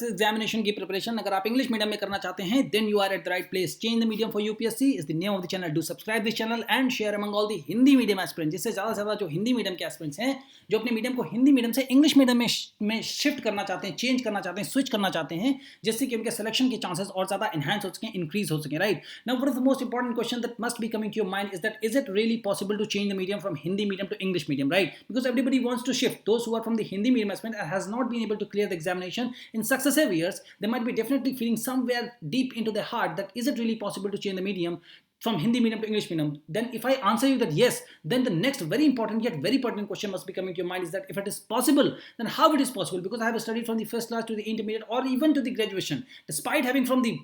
Examination की preparation अगर आप इंग्लिश मीडियम में करना चाहते हैं then you are at the right place. Change the medium for UPSC is the name of the channel. Do subscribe this channel and share among all the Hindi medium aspirants. जिससे ज़्यादा से ज़्यादा जो Hindi medium के एस्पिरेंट्स हैं जो अपने medium को हिंदी मीडियम से इंग्लिश मीडियम में शिफ्ट करना चाहते हैं, चेंज करना चाहते हैं, स्विच करना चाहते हैं, जिससे कि उनके सिलेक्शन के चांसेस और ज़्यादा इनहैंस हो सकें, इंक्रीज हो सकें. Right now one of the most important question that must be coming to your mind is that is it really possible to change the medium from Hindi medium to English medium. Right because everybody wants to shift. Those who are from the Hindi medium aspirant and has not been able to clear the examination in successive years, they might be definitely feeling somewhere deep into their heart that is it really possible to change the medium from Hindi medium to English medium. Then if I answer you that yes, then the next very important yet very pertinent question must be coming to your mind is that if it is possible, then how it is possible? Because I have studied from the first class to the intermediate or even to the graduation, despite having from the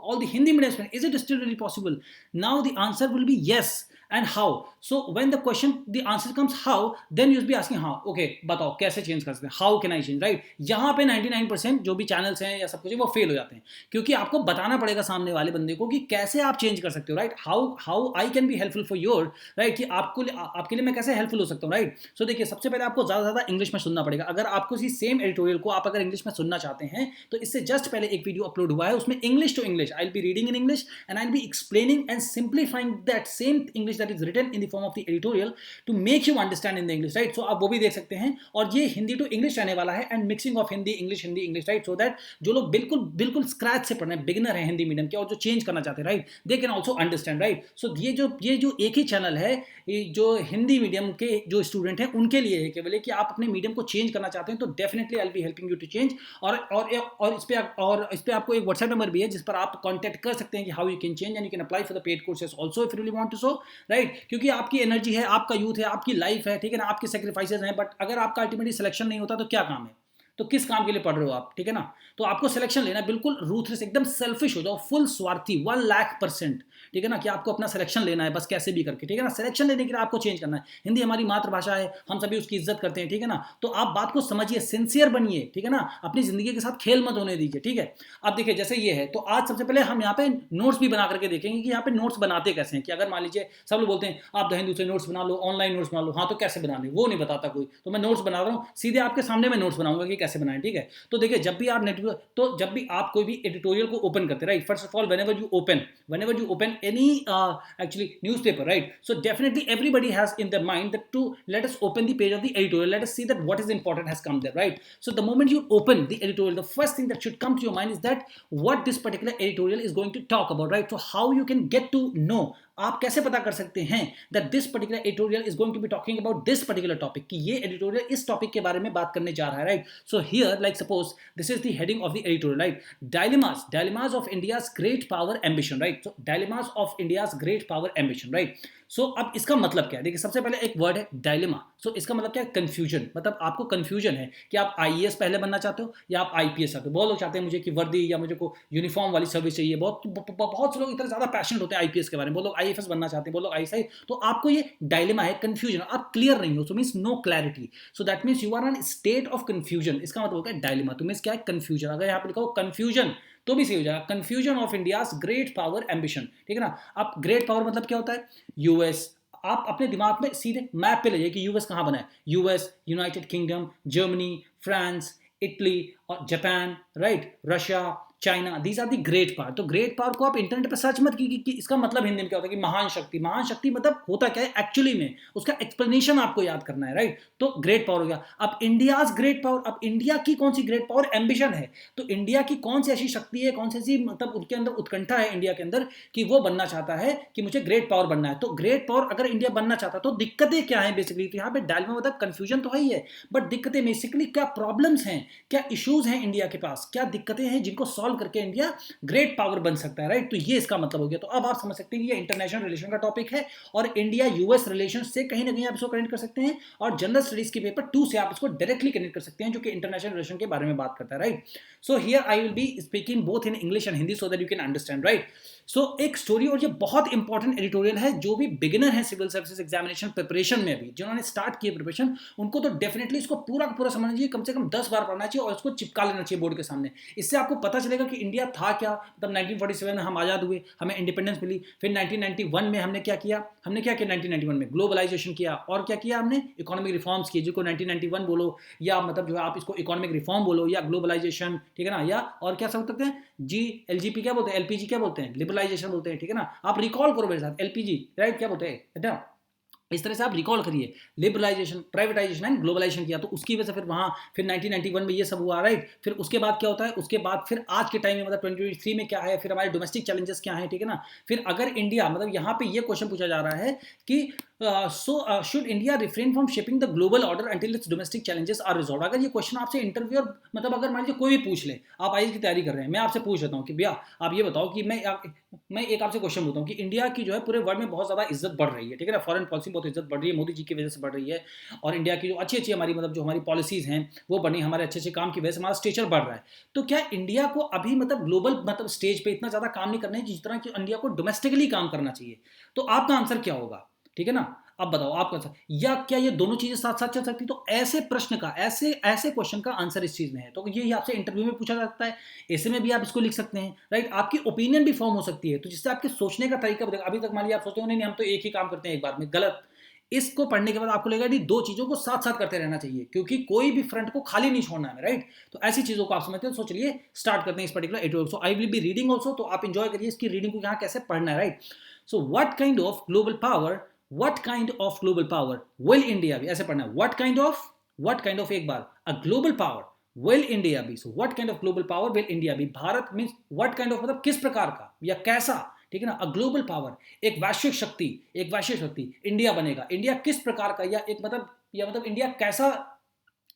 all the Hindi medium, is it still really possible? Now the answer will be yes. And how? So when the answer comes how, then you'll be asking how. Okay, बताओ कैसे change कर सकते हैं? How can I change? Right? यहाँ पे 99% जो भी channels हैं या सब कुछ है वो फेल हो जाते हैं, क्योंकि आपको बताना पड़ेगा सामने वाले बंदे को कि कैसे आप चेंज कर सकते हो. Right how I can be helpful for your. Right कि आपके लिए मैं कैसे हेल्पफुल हो सकता हूँ. राइट सो देखिए, सबसे पहले आपको ज़्यादा से ज़्यादा इंग्लिश में सुनना पड़ेगा. अगर आपको इसी सेम एडिटोरियल को आप अगर इंग्लिश में सुनना चाहते हैं तो इससे जस्ट पहले एक वीडियो अपलोड हुआ है, उसमें English to English I will be reading in English and I will be explaining and simplifying that same English that is written in the of the editorial to make you understand in the English. Right, so आप वो भी देख सकते हैं. और ये Hindi to English रहने वाला है and mixing of Hindi English right, so that जो लोग बिल्कुल स्क्रैच से पढ़ रहे हैं, बिगिनर है हिंदी मीडियम के और जो चेंज करना चाहते हैं, right, they can also understand. Right सो ये जो एक ही चैनल है जो हिंदी मीडियम के जो स्टूडेंट हैं उनके लिए है केवल, कि आप अपने मीडियम को चेंज करना चाहते हैं तो definitely I will be helping you to change. और इस पे आपको एक व्हाट्सएप नंबर भी है जिस पर आप कॉन्टैक्ट कर सकते हैं कि how you can change and you can apply for the paid courses also if you really want to. So right, क्योंकि आपकी एनर्जी है, आपका यूथ है, आपकी लाइफ है, ठीक है ना, आपके सेक्रीफाइसेस हैं, बट अगर आपका अल्टीमेटली सिलेक्शन नहीं होता तो क्या काम है? तो किस काम के लिए पढ़ रहे हो आप? ठीक है ना. तो आपको सिलेक्शन लेना, बिल्कुल रूथलेस, एकदम सेल्फिश हो जाओ, फुल स्वार्थी 1,00,000%. ठीक है ना, कि आपको अपना सिलेक्शन लेना है बस कैसे भी करके. ठीक है ना, सिलेक्शन लेने के लिए आपको चेंज करना है. हिंदी हमारी मातृभाषा है, हम सभी उसकी इज्जत करते हैं. ठीक है ना, तो आप बात को समझिए, सिंसियर बनिए. ठीक है ना, अपनी जिंदगी के साथ खेल मत होने दीजिए. ठीक है, अब देखिए जैसे ये है, तो आज सबसे पहले हम यहाँ पे नोट्स भी बना करके देखेंगे कि यहाँ पे नोट्स बनाते कैसे हैं. कि अगर मान लीजिए सब लोग बोलते हैं आप द हिंदू से नोट्स बना लो, ऑनलाइन नोट्स बना लो, हाँ तो कैसे बनाने वो नहीं बताता कोई, तो मैं नोट्स बना रहा हूँ, सीधे आपके सामने मैं नोट्स बनाऊंगा कि कैसे बनाएं. ठीक है, तो देखिए जब भी आप कोई भी एडिटोरियल को ओपन करते हैं, right, first of all whenever you open any actually newspaper, right, so definitely everybody has in their mind that to let us open the page of the editorial, let us see that what is important has come there, right. So the moment you open the editorial, the first thing that should come to your mind is that what this particular editorial is going to talk about, right. So how you can get to know, आप कैसे पता कर सकते हैं that this particular editorial is going to be talking about this particular topic, कि ये editorial इस topic के बारे में बात करने जा रहा है, right. So here, like suppose this is the heading of the editorial, right, dilemmas of India's great power ambition, right. So dilemmas of India's great power ambition, right. So अब इसका मतलब क्या है? देखिए सबसे पहले एक वर्ड है डायलेमा. सो इसका मतलब क्या है? कंफ्यूजन. मतलब आपको कंफ्यूजन है कि आप आईएएस पहले बनना चाहते हो या आप आईपीएस चाहते हो. बहुत लोग चाहते हैं मुझे कि वर्दी या मुझे को यूनिफॉर्म वाली सर्विस चाहिए. बहुत से लोग इतना ज़्यादा पैशनेट होते हैं आईपीएस के बारे में. बहुत लोग आईएफएस बनना चाहते हैं, बहुत लोग आईएसआई. तो आपको ये डायलेमा है, कंफ्यूजन, आप क्लियर नहीं हो. So means no clarity. So that means you are in state of confusion. इसका मतलब होता है डायलेमा. तो मीन्स क्या है? कंफ्यूजन. अगर यहाँ पे लिखा हो कंफ्यूजन तो भी सही हो जाएगा. Confusion of India's great power ambition. ठीक है ना. अब ग्रेट पावर मतलब क्या होता है? यूएस. आप अपने दिमाग में सीधे मैप पे ले जाइए कि यूएस कहाँ बना है. US, United Kingdom, Germany, France, Italy और Japan, right, Russia, China, these are the great power. तो ग्रेट पावर को आप इंटरनेट पर सर्च मत कीजिए कि इसका मतलब हिंदी में क्या होता है कि महान शक्ति. महान शक्ति मतलब होता क्या है एक्चुअली में, उसका एक्सप्लेनेशन आपको याद करना है, राइट. तो ग्रेट पावर हो गया. अब इंडियाज ग्रेट पावर, अब इंडिया की कौन सी ग्रेट पावर एम्बिशन है, तो इंडिया की कौन सी ऐसी शक्ति है, कौन सी ऐसी मतलब उनके अंदर उत्कंठा है इंडिया के अंदर कि वो बनना चाहता है कि मुझे ग्रेट पावर बनना है. तो ग्रेट पावर अगर इंडिया बनना चाहता है तो दिक्कतें क्या है बेसिकली. तो यहाँ पे डायलेमा मतलब कंफ्यूजन तो है ही है, बट दिक्कतें बेसिकली क्या प्रॉब्लम्स हैं, क्या इश्यूज हैं इंडिया के पास, क्या दिक्कतें हैं जिनको सॉल्व करके इंडिया ग्रेट पावर बन सकता है, राइट. तो ये इसका मतलब हो गया. तो अब आप समझ सकते हैं कि ये इंटरनेशनल रिलेशन का टॉपिक है और इंडिया यूएस रिलेशन से कहीं ना कहीं आप इसको कनेक्ट कर सकते हैं और जनरल स्टडीज के पेपर 2 से आप इसको डायरेक्टली कनेक्ट कर सकते हैं जो कि इंटरनेशनल रिलेशन के बारे में बात करता है, right. So here I will be speaking both in English and Hindi so that you can understand, right. So एक स्टोरी, और ये बहुत इंपॉर्टेंट एडिटोरियल है. जो भी बिगिनर है सिविल सर्विसेज एग्जामिनेशन प्रिपरेशन में, अभी जिन्होंने स्टार्ट किया प्रिपरेशन, उनको तो डेफिनेटली इसको पूरा का पूरा समझना चाहिए. कम से कम 10 बार पढ़ना चाहिए और इसको चिपका लेना चाहिए बोर्ड के सामने. इससे आपको पता चलेगा पूछेगा कि इंडिया था क्या, मतलब 1947 में हम आज़ाद हुए, हमें इंडिपेंडेंस मिली, फिर 1991 में हमने क्या किया, 1991 में ग्लोबलाइजेशन किया, और क्या किया हमने, इकोनॉमिक रिफॉर्म्स किए, जिसको 1991 बोलो या मतलब जो है आप इसको इकोनॉमिक रिफॉर्म बोलो या ग्लोबलाइजेशन, ठीक है ना, या और क्या सब सकते हैं, LGP क्या बोलते हैं, LPG क्या बोलते हैं, लिबरलाइजेशन बोलते हैं, ठीक है ना। आप रिकॉल करो मेरे साथ, LPG राइट क्या बोलते हैं, इस तरह से आप रिकॉल करिए, लिबरलाइजेशन, प्राइवेटाइजेशन एंड ग्लोबलाइजेशन किया, तो उसकी वजह से फिर वहाँ फिर 1991 में ये सब हुआ, राइट। फिर उसके बाद क्या होता है, उसके बाद फिर आज के टाइम में मतलब 2023 में क्या है, फिर हमारे डोमेस्टिक चैलेंजेस क्या हैं, ठीक है ना। फिर अगर इंडिया, मतलब यहाँ पे ये क्वेश्चन पूछा जा रहा है कि should India refrain from shaping the global order until its domestic challenges are resolve. अगर ये क्वेश्चन आपसे इंटरव्यू और मतलब अगर मान लीजिए कोई भी पूछ ले, आप आईएएस की तैयारी कर रहे हैं, मैं आपसे पूछ लेता हूँ कि भैया आप ये बताओ कि मैं एक आपसे क्वेश्चन पूछता हूँ कि इंडिया की जो है पूरे वर्ल्ड में बहुत ज़्यादा इज्जत बढ़ रही है, ठीक है ना, फॉरेन पॉलिसी बहुत इज्जत बढ़ रही है, मोदी जी की वजह से बढ़ रही है, और इंडिया की जो अच्छी अच्छी हमारी मतलब जो हमारी पॉलिसीज़ हैं वो बनी, हमारे अच्छे अच्छे काम की वजह से हमारा स्टेचर बढ़ रहा है। तो क्या इंडिया को अभी मतलब ग्लोबल मतलब स्टेज पे इतना ज़्यादा काम नहीं करना है जिस तरह की इंडिया को डोमेस्टिकली काम करना चाहिए? तो आपका आंसर क्या होगा, ठीक है ना। अब बताओ आपका आंसर, या क्या ये दोनों चीजें साथ साथ चल सकती? तो ऐसे प्रश्न का, ऐसे ऐसे क्वेश्चन का आंसर इस चीज में है, तो ये आपसे इंटरव्यू में पूछा जा सकता है, ऐसे में भी आप इसको लिख सकते हैं, राइट। आपकी ओपिनियन भी फॉर्म हो सकती है, तो जिससे आपके सोचने का तरीका बदलेगा। अभी तक मान लिया आप सोचते हो नहीं हम तो एक ही काम करते हैं एक बार में, गलत। इसको पढ़ने के बाद आपको लगेगा नहीं, दो चीजों को साथ साथ करते रहना चाहिए, क्योंकि कोई भी फ्रंट को खाली नहीं छोड़ना है, राइट। तो ऐसी चीजों को आप समझते हैं। तो चलिए स्टार्ट करते हैं इस particular editorial. So I will be reading also, तो आप इंजॉय करिए इसकी रीडिंग को, यहाँ कैसे पढ़ना है, right. So what kind of global power, what kind of global power will India be, ऐसे पढ़ना है, what kind of एक बार, a global power will India be, so what kind of global power will India be, Bharat means what kind of मतलब किस प्रकार का या कैसा, ठीक है ना, a global power एक वैश्विक शक्ति इंडिया बनेगा, इंडिया किस प्रकार का या एक मतलब इंडिया कैसा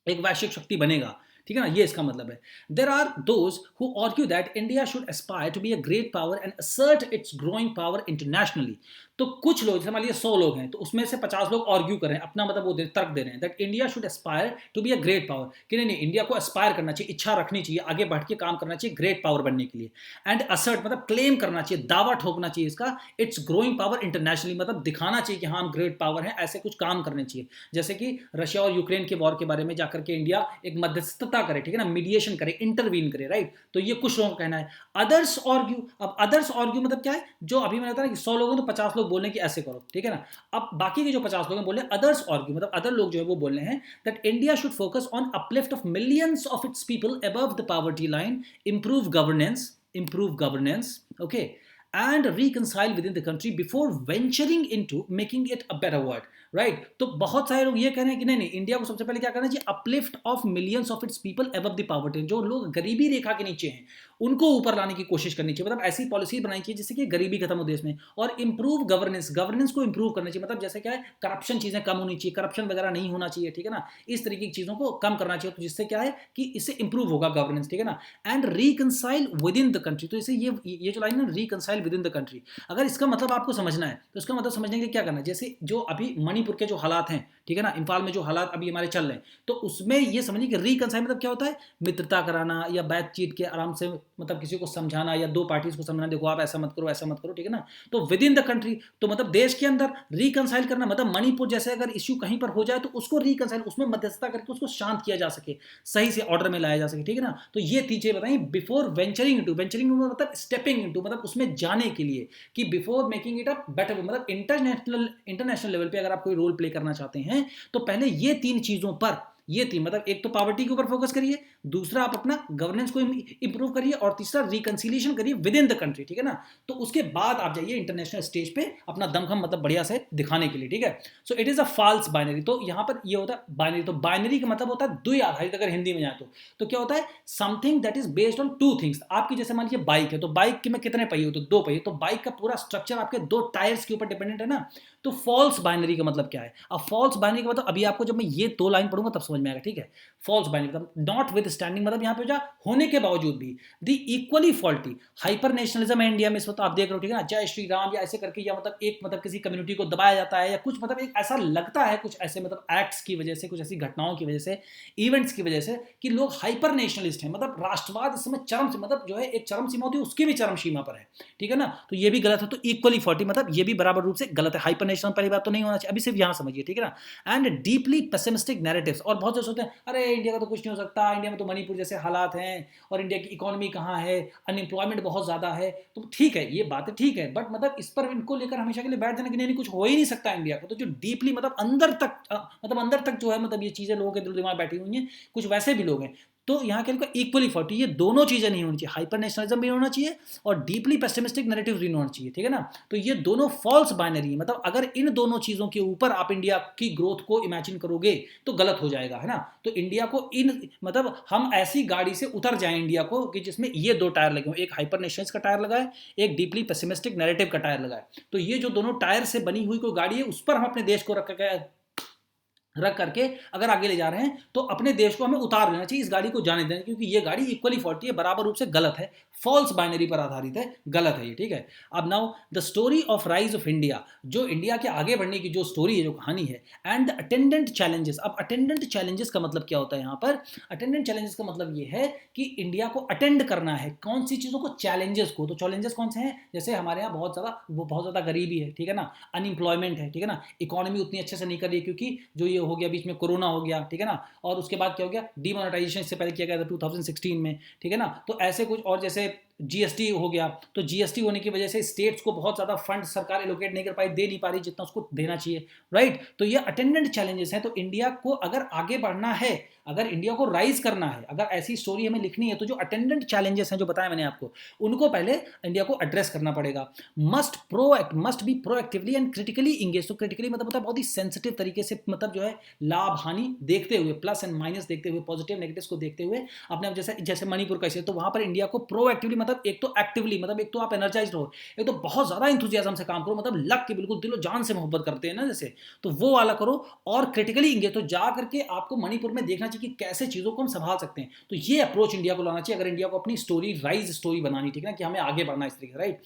एक वैश्विक शक्ति बनेगा, ठीक है ना, ये इसका मतलब है। There are those who argue that India should aspire to be a great power and assert its growing power internationally. तो कुछ लोग, जैसे मान लीजिए 100 लोग हैं, तो उसमें से 50 लोग आर्ग्यू कर रहे हैं, अपना मतलब वो तर्क दे रहे हैं that India should aspire to be a great power, कि नहीं इंडिया को एस्पायर करना चाहिए, इच्छा रखनी चाहिए, आगे बढ़ के काम करना चाहिए ग्रेट पावर बनने के लिए। एंड असर्ट मतलब क्लेम करना चाहिए, दावा ठोकना चाहिए इसका, इट्स ग्रोइंग पावर इंटरनेशनली, मतलब दिखाना चाहिए कि हाँ हम ग्रेट पावर है, ऐसे कुछ काम करने चाहिए। जैसे कि रशिया और यूक्रेन के वॉर के बारे में जाकर के इंडिया एक मध्यस्थता करे, ठीक है ना, मीडिएशन करे, इंटरवीन करे, राइट। तो ये कुछ लोगों का कहना है। अदर्स आर्ग्यू, अब अदर्स आर्ग्यू मतलब क्या है, जो अभी मैंने बताया कि 100 लोग हैं तो 50 लोग बोलने की ऐसे करो, ठीक है ना। अब बाकी के जो 50 लोग हैं बोल रहे हैं, अदर्स आर्ग्यू मतलब अदर लोग जो है वो बोल रहे हैं that India should focus on uplift of millions of its people above the poverty line, improve governance, okay, and reconcile within the country before venturing into making it a better world, right। तो बहुत सारे लोग ये कह रहे हैं कि नहीं इंडिया को सबसे पहले क्या करना चाहिए, uplift of millions of its people above the poverty, जो लोग गरीबी रेखा के नीचे हैं उनको ऊपर लाने की कोशिश करनी चाहिए, मतलब ऐसी पॉलिसी बनानी चाहिए जिससे कि गरीबी खत्म हो देश में। और इंप्रूव गवर्नेंस को इंप्रूव करना चाहिए, मतलब जैसे क्या है, करप्शन चीजें कम होनी चाहिए, करप्शन वगैरह नहीं होना चाहिए, ठीक है ना, इस तरीके की चीजों को कम करना चाहिए, तो जिससे क्या है कि इससे इंप्रूव होगा गवर्नेंस, ठीक है ना। And reconcile with in the country, तो इसे ये जो लाइन है reconcile with in the country, अगर इसका मतलब आपको समझना है तो इसका मतलब समझने के लिए क्या करना है, जैसे जो अभी मणिपुर के जो हालात हैं, ठीक है ना, इम्फाल में जो हालात अभी हमारे चल रहे हैं, तो उसमें ये समझिए कि रिकंसाइल मतलब क्या होता है, मित्रता कराना या बातचीत के आराम से मतलब किसी को समझाना या दो पार्टीज को समझाना, देखो आप ऐसा मत करो, ठीक है ना। तो विद इन द कंट्री, तो मतलब देश के अंदर रिकंसाइल करना, मतलब मणिपुर जैसे अगर इश्यू कहीं पर हो जाए तो उसको रिकंसाइल, उसमें मध्यस्थता करके उसको शांत किया जा सके, सही से ऑर्डर में लाया जा सके, ठीक है ना। तो ये चीजें बताइए बिफोर वेंचरिंग इनटू मतलब स्टेपिंग इनटू मतलब उसमें जाने के लिए, कि before making it a better, मतलब इंटरनेशनल लेवल पे अगर आप कोई रोल प्ले करना चाहते हैं तो पहले ये तीन चीजों पर, ये तीन मतलब एक तो पॉवर्टी के ऊपर फोकस करिए, दूसरा आप अपना गवर्नेंस को इंप्रूव करिए, और तीसरा रिकंसिलिएशन करिए विद इन द कंट्री, ठीक है ना। तो उसके बाद आप जाइए इंटरनेशनल स्टेज पे अपना दमखम मतलब बढ़िया से दिखाने के लिए, ठीक है। So it is a false binary, तो यहां पर ये होता है बाइनरी, तो बाइनरी का मतलब होता है द्विआधारित, अगर हिंदी में जाए तो क्या होता है, something that is based on two things. आपकी जैसे मान लीजिए बाइक है, तो बाइक के में कितने पहिए होते, दो पहिए, तो बाइक का पूरा स्ट्रक्चर आपके दो टायर्स के ऊपर डिपेंडेंट है ना। तो फॉल्स बाइनरी का मतलब क्या है, अब फॉल्स बाइनरी का मतलब अभी आपको जब मैं ये दो लाइन पढ़ूंगा तब समझ में आएगा, ठीक है। फॉल्स बाइनरी मतलब नॉट विद स्टैंडिंग, मतलब यहाँ पे जा होने के बावजूद भी, the equally faulty hyper nationalism है इंडिया में इस वक्त आप देख रहे हो, ठीक है ना, जय श्री राम या ऐसे करके, या मतलब एक मतलब किसी कम्युनिटी को दबाया जाता है, या कुछ मतलब एक ऐसा लगता है कुछ ऐसे मतलब एक्ट्स की वजह से, कुछ ऐसी घटनाओं की वजह से, इवेंट्स की वजह से, कि लोग हाइपर नेशनलिस्ट हैं, मतलब राष्ट्रवाद इस समय चरम से, मतलब जो है एक चरम सीमा होती है उसकी भी चरम सीमा पर है, ठीक है ना। तो ये भी गलत है, तो इक्वली फॉल्टी मतलब ये भी बराबर रूप से गलत है, हाइपर नेशनल पहली बात तो नहीं होना चाहिए, अभी सिर्फ यहाँ समझिए, ठीक है ना। एंड डीपली पेसिमिस्टिक नैरेटिव्स, और बहुत से सोचते हैं अरे इंडिया का तो कुछ नहीं हो सकता, इंडिया में तो मणिपुर जैसे हालात हैं और इंडिया की इकोनॉमी कहाँ है, अनएम्प्लॉयमेंट बहुत ज़्यादा है। तो ठीक है, ये बातें ठीक है, बट मतलब इस पर इनको लेकर हमेशा के लिए बैठ जाना कि नहीं कुछ हो ही नहीं सकता इंडिया को। तो जो डीपली मतलब अंदर तक जो है मतलब ये चीज़ें लोगों के दिल दिमाग बैठी हुई हैं, कुछ वैसे भी लोग हैं। तो यहाँ के लिए इक्वली फॉर्टी, ये दोनों चीज़ें नहीं होनी चाहिए, हाइपर नेशनलिज्म भी होना चाहिए और डीपली पेसिमिस्टिक नैरेटिव भी होना चाहिए, ठीक है ना। तो ये दोनों फॉल्स बाइनरी है, मतलब अगर इन दोनों चीज़ों के ऊपर आप इंडिया की ग्रोथ को इमेजिन करोगे तो गलत हो जाएगा, है ना। तो इंडिया को इन मतलब हम ऐसी गाड़ी से उतर जाएं इंडिया को कि जिसमें ये दो टायर लगे हों, एक हाइपर नेशनलिस्ट का टायर लगा है, एक डीपली पेसिमिस्टिक नैरेटिव का टायर लगा है। तो ये जो दोनों टायर से बनी हुई कोई गाड़ी है, उस पर हम अपने देश को रख करके अगर आगे ले जा रहे हैं तो अपने देश को हमें उतार लेना चाहिए, इस गाड़ी को जाने देना, क्योंकि ये गाड़ी इक्वली फॉल्टी है, बराबर रूप से गलत है, फॉल्स बाइनरी पर आधारित है, गलत है ये, ठीक है। अब now the story of rise of India, जो इंडिया के आगे बढ़ने की जो स्टोरी है, जो कहानी है, एंड द अटेंडेंट चैलेंजेस। अब अटेंडेंट चैलेंजेस का मतलब क्या होता है यहाँ पर? अटेंडेंट चैलेंजेस का मतलब ये है कि इंडिया को अटेंड करना है कौन सी चीज़ों को? चैलेंजेस को। तो चैलेंजेस कौन से हैं? जैसे हमारे यहाँ बहुत ज़्यादा गरीबी है, ठीक है ना, अनएम्प्लॉयमेंट है, ठीक है ना, इकोनॉमी उतनी अच्छे से नहीं कर रही है क्योंकि जो ये हो गया बीच में कोरोना हो गया, ठीक है ना, और उसके बाद क्या हो गया, डीमोनेटाइजेशन इससे पहले किया गया था 2016 में, ठीक है ना। तो ऐसे कुछ, और जैसे जीएसटी हो गया, तो जीएसटी होने की वजह से स्टेट्स को बहुत ज़्यादा फंड सरकार एलोकेट नहीं कर पाई, दे नहीं पा रही जितना उसको देना चाहिए, राइट। तो ये अटेंडेंट चैलेंजेस हैं। तो इंडिया को अगर आगे बढ़ना है, अगर इंडिया को राइज करना है, अगर ऐसी स्टोरी हमें लिखनी है, तो जो अटेंडेंट चैलेंजेस हैं जो बताया मैंने आपको, उनको पहले इंडिया को एड्रेस करना पड़ेगा। Must be proactively and critically engage. तो क्रिटिकली मतलब बहुत ही सेंसिटिव तरीके से, मतलब जो है लाभ हानि देखते हुए, प्लस एंड माइनस देखते हुए, पॉजिटिव नेगेटिव्स को देखते हुए, अपने जैसे मणिपुर का, तो वहां पर इंडिया को प्रोएक्टिवली मतलब एक तो एक्टिवली, मतलब एक तो आप एनर्जाइज्ड हो, एक तो बहुत ज्यादा इंथुजियाज्म से काम करो, मतलब लग के बिल्कुल दिलो जान से मोहब्बत करते हैं ना जैसे, तो वो वाला करो। और क्रिटिकली इंगेज, तो जा करके आपको मणिपुर में देखना चाहिए कि कैसे चीजों को हम संभाल सकते हैं। तो ये अप्रोच इंडिया को लाना चाहिए अगर इंडिया को अपनी स्टोरी, राइज स्टोरी बनानी, ठीक है ना, कि हमें आगे बढ़ना इस तरीके, right.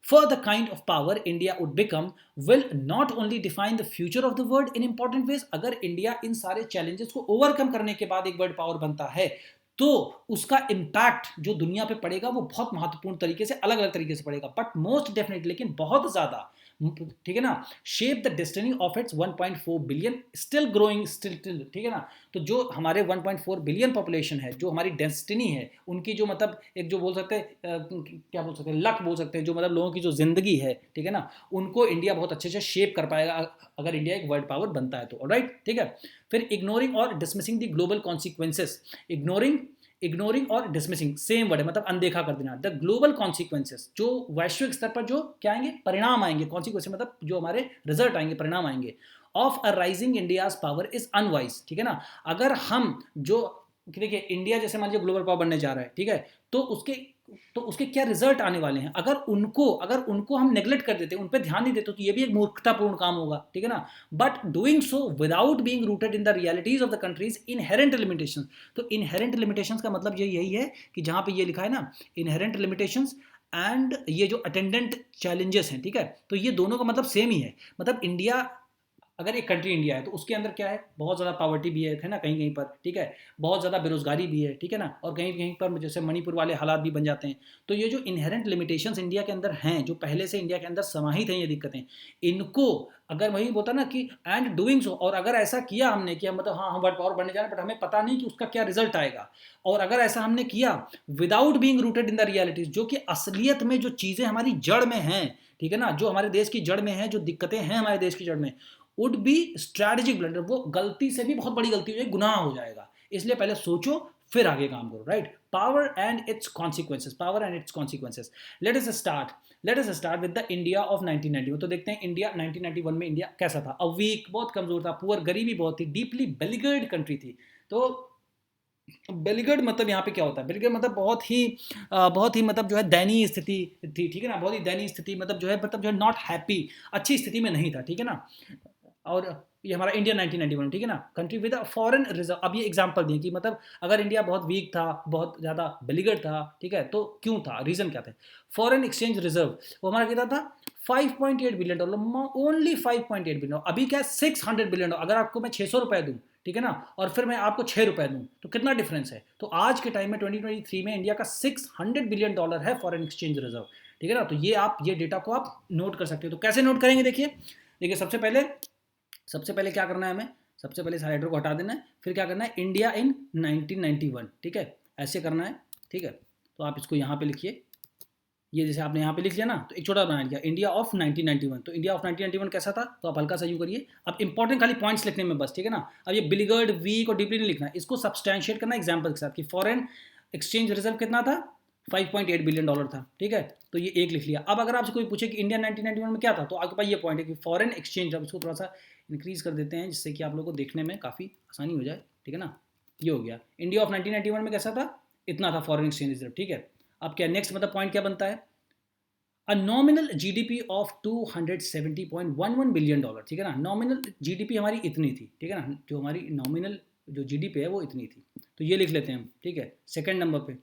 For the kind of power India would become will not only define the future of the world in important ways। अगर इंडिया इन सारे चैलेंजेस को ओवरकम करने के बाद एक वर्ल्ड पावर बनता है, तो उसका इम्पैक्ट जो दुनिया पे पड़ेगा वो बहुत महत्वपूर्ण तरीके से, अलग अलग तरीके से पड़ेगा, बट मोस्ट डेफिनेटली, लेकिन बहुत ज्यादा, ठीक है ना, shape the destiny of its 1.4 billion still growing, still, ठीक है ना। तो जो हमारे 1.4 बिलियन पॉपुलेशन है, जो हमारी डेस्टिनी है, उनकी जो मतलब एक जो बोल सकते हैं, क्या बोल सकते हैं, लक बोल सकते हैं, जो मतलब लोगों की जो जिंदगी है, ठीक है ना, उनको इंडिया बहुत अच्छे से शेप कर पाएगा अगर इंडिया एक वर्ल्ड पावर बनता है तो, ऑलराइट, ठीक है। फिर इग्नोरिंग और dismissing the global consequences. Ignoring और डिसमिसिंग सेम वर्ड है, मतलब अनदेखा कर देना। द ग्लोबल कॉन्सिक्वेंसेस, जो वैश्विक स्तर पर जो क्या आएंगे, परिणाम आएंगे, कॉन्सिक्वेंसेस मतलब जो हमारे रिजल्ट आएंगे, परिणाम आएंगे, of a rising India's power is unwise, ठीक है ना। अगर हम जो, देखिए इंडिया जैसे मान लीजिए ग्लोबल पावर बनने जा रहा है, ठीक है, तो उसके क्या रिजल्ट आने वाले हैं, अगर उनको हम नेग्लेक्ट कर देते, उन पर ध्यान नहीं देते, तो ये भी एक मूर्खतापूर्ण काम होगा, ठीक है ना। But doing so without being rooted in the realities of the countries inherent limitations. तो इनहेरेंट लिमिटेशंस का मतलब यही है कि जहां पे ये लिखा है ना, इनहेरेंट लिमिटेशंस एंड ये जो अटेंडेंट चैलेंजेस हैं, ठीक है, तो ये दोनों का मतलब सेम ही है। मतलब इंडिया, अगर एक कंट्री इंडिया है तो उसके अंदर क्या है, बहुत ज़्यादा पॉवर्टी भी है ना, कहीं कहीं पर, ठीक है, बहुत ज़्यादा बेरोजगारी भी है, ठीक है ना, और कहीं कहीं पर जैसे मणिपुर वाले हालात भी बन जाते हैं। तो ये जो इनहेरेंट लिमिटेशंस इंडिया के अंदर हैं, जो पहले से इंडिया के अंदर समाहित हैं ये दिक्कतें, इनको अगर वही बोलता ना कि एंड डूइंग सो, और अगर ऐसा किया हमने कि हम मतलब हाँ हम वर्ल्ड पावर बनने जा रहे हैं, बट हमें पता नहीं कि उसका क्या रिजल्ट आएगा, और अगर ऐसा हमने किया without being rooted in the realities, जो कि असलियत में जो चीज़ें हमारी जड़ में हैं, ठीक है ना, जो हमारे देश की जड़ में है, जो दिक्कतें हैं हमारे देश की जड़ में, वुड बी स्ट्रैटेजिक ब्लंडर, वो गलती से भी बहुत बड़ी गलती हो जाएगी, गुनाह हो जाएगा। इसलिए पहले सोचो फिर आगे काम करो, right. Power and it's consequences. Let us start with the India of 1991। तो देखते हैं इंडिया 1991 में इंडिया कैसा था। अ वीक, बहुत कमजोर था, पुअर, गरीबी बहुत थी, डीपली बेलिगर्ड कंट्री थी। तो बेलिगर्ड मतलब यहाँ पे क्या होता है, बेलिगर्ड मतलब बहुत ही मतलब जो है दयनीय स्थिति थी, ठीक है ना, बहुत ही दयनीय स्थिति, मतलब जो है नॉट हैप्पी, अच्छी स्थिति में नहीं था, ठीक है ना। और ये हमारा इंडिया 1991, ठीक है ना, कंट्री विद फॉरेन रिजर्व। अब ये एग्जांपल दिए कि मतलब अगर इंडिया बहुत वीक था, बहुत ज़्यादा बेलिगर्ड था, ठीक है, तो क्यों था, रीज़न क्या थे। फॉरेन एक्सचेंज रिजर्व वो हमारा कितना था, $5.8 बिलियन, ओनली $5.8 बिलियन। अभी क्या है, $600 बिलियन। अगर आपको मैं ₹600 दूँ, ठीक है ना, और फिर मैं आपको $6 दूं, तो कितना डिफरेंस है। तो आज के टाइम में 2023 में इंडिया का $600 बिलियन है फॉरेन एक्सचेंज रिजर्व, ठीक है ना। तो ये डेटा को आप नोट कर सकते हो। तो कैसे नोट करेंगे, देखिए देखिए सबसे पहले क्या करना है हमें, सबसे पहले हाइड्रो को हटा देना है, फिर क्या करना है, इंडिया इन 1991, ठीक है, ऐसे करना है, ठीक है। तो आप इसको यहाँ पे लिखिए, ये जैसे आपने यहाँ पे लिख लिया ना, तो एक छोटा बना लिया, इंडिया ऑफ 1991। तो इंडिया ऑफ 1991 कैसा था, तो आप हल्का सा यूँ करिए। अब इंपॉर्टेंट खाली पॉइंट्स लिखने में बस, ठीक है ना। अब ये बिलीगर्ड, वीक और डीपली नहीं लिखना, इसको सब्सटैंशिएट करना एग्जाम्पल के साथ कि फॉरेन एक्सचेंज रिजर्व कितना था, $5.8 बिलियन था, ठीक है। तो ये एक लिख लिया। अब अगर आपसे कोई पूछे कि इंडिया 1991 में क्या था, तो आपके पास ये पॉइंट है कि फॉरेन एक्सचेंज, अब इसको थोड़ा सा इंक्रीज कर देते हैं जिससे कि आप लोगों को देखने में काफ़ी आसानी हो जाए, ठीक है ना। ये हो गया, इंडिया ऑफ 1991 में कैसा था, इतना था फॉरेन एक्सचेंज रिजर्व, ठीक है। अब क्या नेक्स्ट मतलब पॉइंट क्या बनता है, a nominal GDP of $270.11 billion, ठीक है ना। नॉमिनल जीडीपी हमारी इतनी थी, ठीक है ना, जो हमारी नॉमिनल जो जीडीपी है वो इतनी थी। तो ये लिख लेते हैं हम, ठीक है, सेकंड नंबर पे,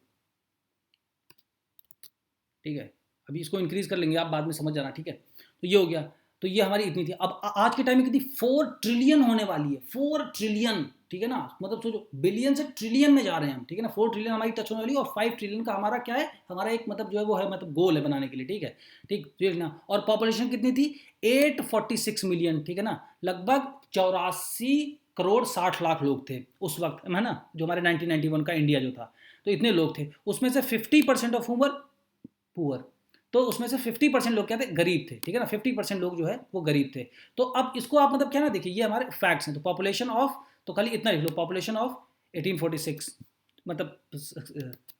ठीक है। अभी इसको इंक्रीज कर लेंगे, आप बाद में समझ जाना, ठीक है। तो ये हो गया, तो ये हमारी इतनी थी। अब आज के टाइम में कितनी, 4 ट्रिलियन होने वाली है, 4 ट्रिलियन, ठीक है ना। मतलब सोचो बिलियन से ट्रिलियन में जा रहे हैं हम, ठीक है ना। 4 ट्रिलियन हमारी टच होने वाली है, और 5 ट्रिलियन का हमारा क्या है, हमारा एक मतलब जो है वो है, मतलब गोल है बनाने के लिए, ठीक है, ठीक देखना। और पॉपुलेशन कितनी थी, 846 मिलियन, ठीक है ना। लगभग 84 करोड़ 60 लाख लोग थे उस वक्त, है ना, जो हमारे 1991 का इंडिया जो था। तो इतने लोग थे, उसमें से 50% ऑफ ह्यूमर पुअर। तो उसमें से 50% लोग क्या थे, गरीब थे, ठीक है ना। 50% लोग जो है वो गरीब थे। तो अब इसको आप मतलब क्या ना देखिए, ये हमारे फैक्ट्स हैं। तो पॉपुलेशन ऑफ, तो खाली इतना लिख लो, पॉपुलेशन ऑफ 1846, मतलब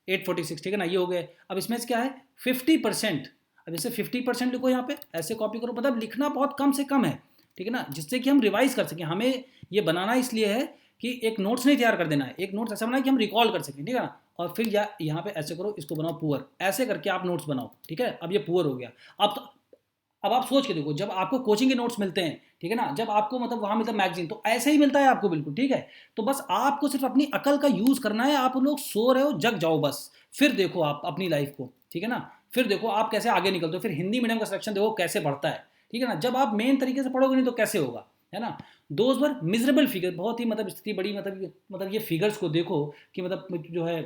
846, ठीक है ना, ये हो गए। अब इसमें से क्या है 50%, अब इसे 50% लिखो यहाँ पे, ऐसे कॉपी करो, मतलब लिखना बहुत कम से कम है, ठीक है ना, जिससे कि हम रिवाइज कर सकें। हमें ये बनाना इसलिए है कि एक नोट्स नहीं तैयार कर देना है, एक नोट्स ऐसा बनाए कि हम रिकॉल कर सकें, ठीक है ना। और फिर यहाँ पे ऐसे करो, इसको बनाओ पुअर, ऐसे करके आप नोट्स बनाओ, ठीक है। अब ये पुअर हो गया। अब तो अब आप सोच के देखो, जब आपको कोचिंग के नोट्स मिलते हैं, ठीक है ना, जब आपको मतलब वहाँ मिलता है मैगजीन, तो ऐसे ही मिलता है आपको बिल्कुल, ठीक है। तो बस आपको सिर्फ अपनी अकल का यूज़ करना है। आप लोग सो रहे हो, जग जाओ बस, फिर देखो आप अपनी लाइफ को, ठीक है ना। फिर देखो आप कैसे आगे निकलते हो, फिर हिंदी मीडियम का सिलेक्शन देखो कैसे बढ़ता है, ठीक है ना। जब आप मेन तरीके से पढ़ोगे नहीं तो कैसे होगा, है ना। दोज वर मिजरेबल फिगर, बहुत ही मतलब स्थिति बड़ी, मतलब ये फिगर्स को देखो कि मतलब जो है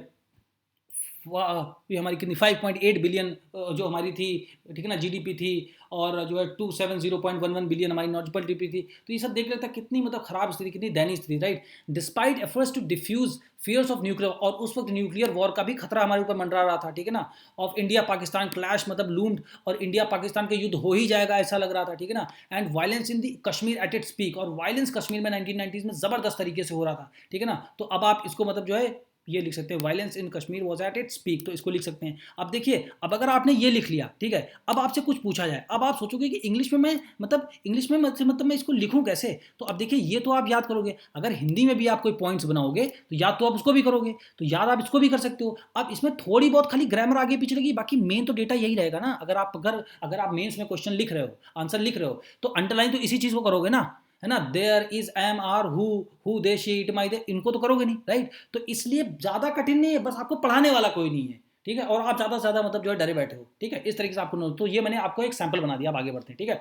ये हमारी कितनी 5.8 बिलियन जो हमारी थी, ठीक है ना, जीडीपी थी। और जो है 270.11 बिलियन हमारी नॉर्मल जीडीपी थी। तो ये सब देख लेता है कितनी मतलब खराब स्थिति, कितनी दयनीय स्थिति, right. Despite efforts to diffuse fears of nuclear, और उस वक्त न्यूक्लियर वॉर का भी खतरा हमारे ऊपर मंडरा रहा था, ठीक है ना। ऑफ इंडिया पाकिस्तान क्लैश, मतलब लूम्ड, और इंडिया पाकिस्तान का युद्ध हो ही जाएगा ऐसा लग रहा था, ठीक है ना। And violence in the Kashmir at its peak, और वायलेंस कश्मीर में 1990s में जबरदस्त तरीके से हो रहा था, ठीक है ना। तो अब आप इसको मतलब जो है ये लिख सकते हैं, violence in Kashmir was at its peak, तो इसको लिख सकते हैं। अब देखिए, अब अगर आपने ये लिख लिया, ठीक है, अब आपसे कुछ पूछा जाए, अब आप सोचोगे कि इंग्लिश में मैं मतलब इंग्लिश में मतलब मैं इसको लिखूं कैसे। तो अब देखिए, ये तो आप याद करोगे, अगर हिंदी में भी आप कोई पॉइंट्स बनाओगे तो याद तो आप उसको भी करोगे, तो याद आप इसको भी कर सकते हो। अब इसमें थोड़ी बहुत खाली ग्रामर आगे पीछे लगी, बाकी मेन तो डेटा यही रहेगा ना। अगर आप मेंस में क्वेश्चन लिख रहे हो, आंसर लिख रहे हो, तो अंडरलाइन तो इसी चीज़ को करोगे ना, है ना। देयर इज एम आर हु दे शी इट माई दे, इनको तो करोगे नहीं, राइट। तो इसलिए ज़्यादा कठिन नहीं है, बस आपको पढ़ाने वाला कोई नहीं है, ठीक है। और आप ज़्यादा से ज़्यादा मतलब जो है डरे बैठे हो, ठीक है। इस तरीके से आपको तो ये मैंने आपको एक सैंपल बना दिया, आप आगे बढ़ते हैं, ठीक है।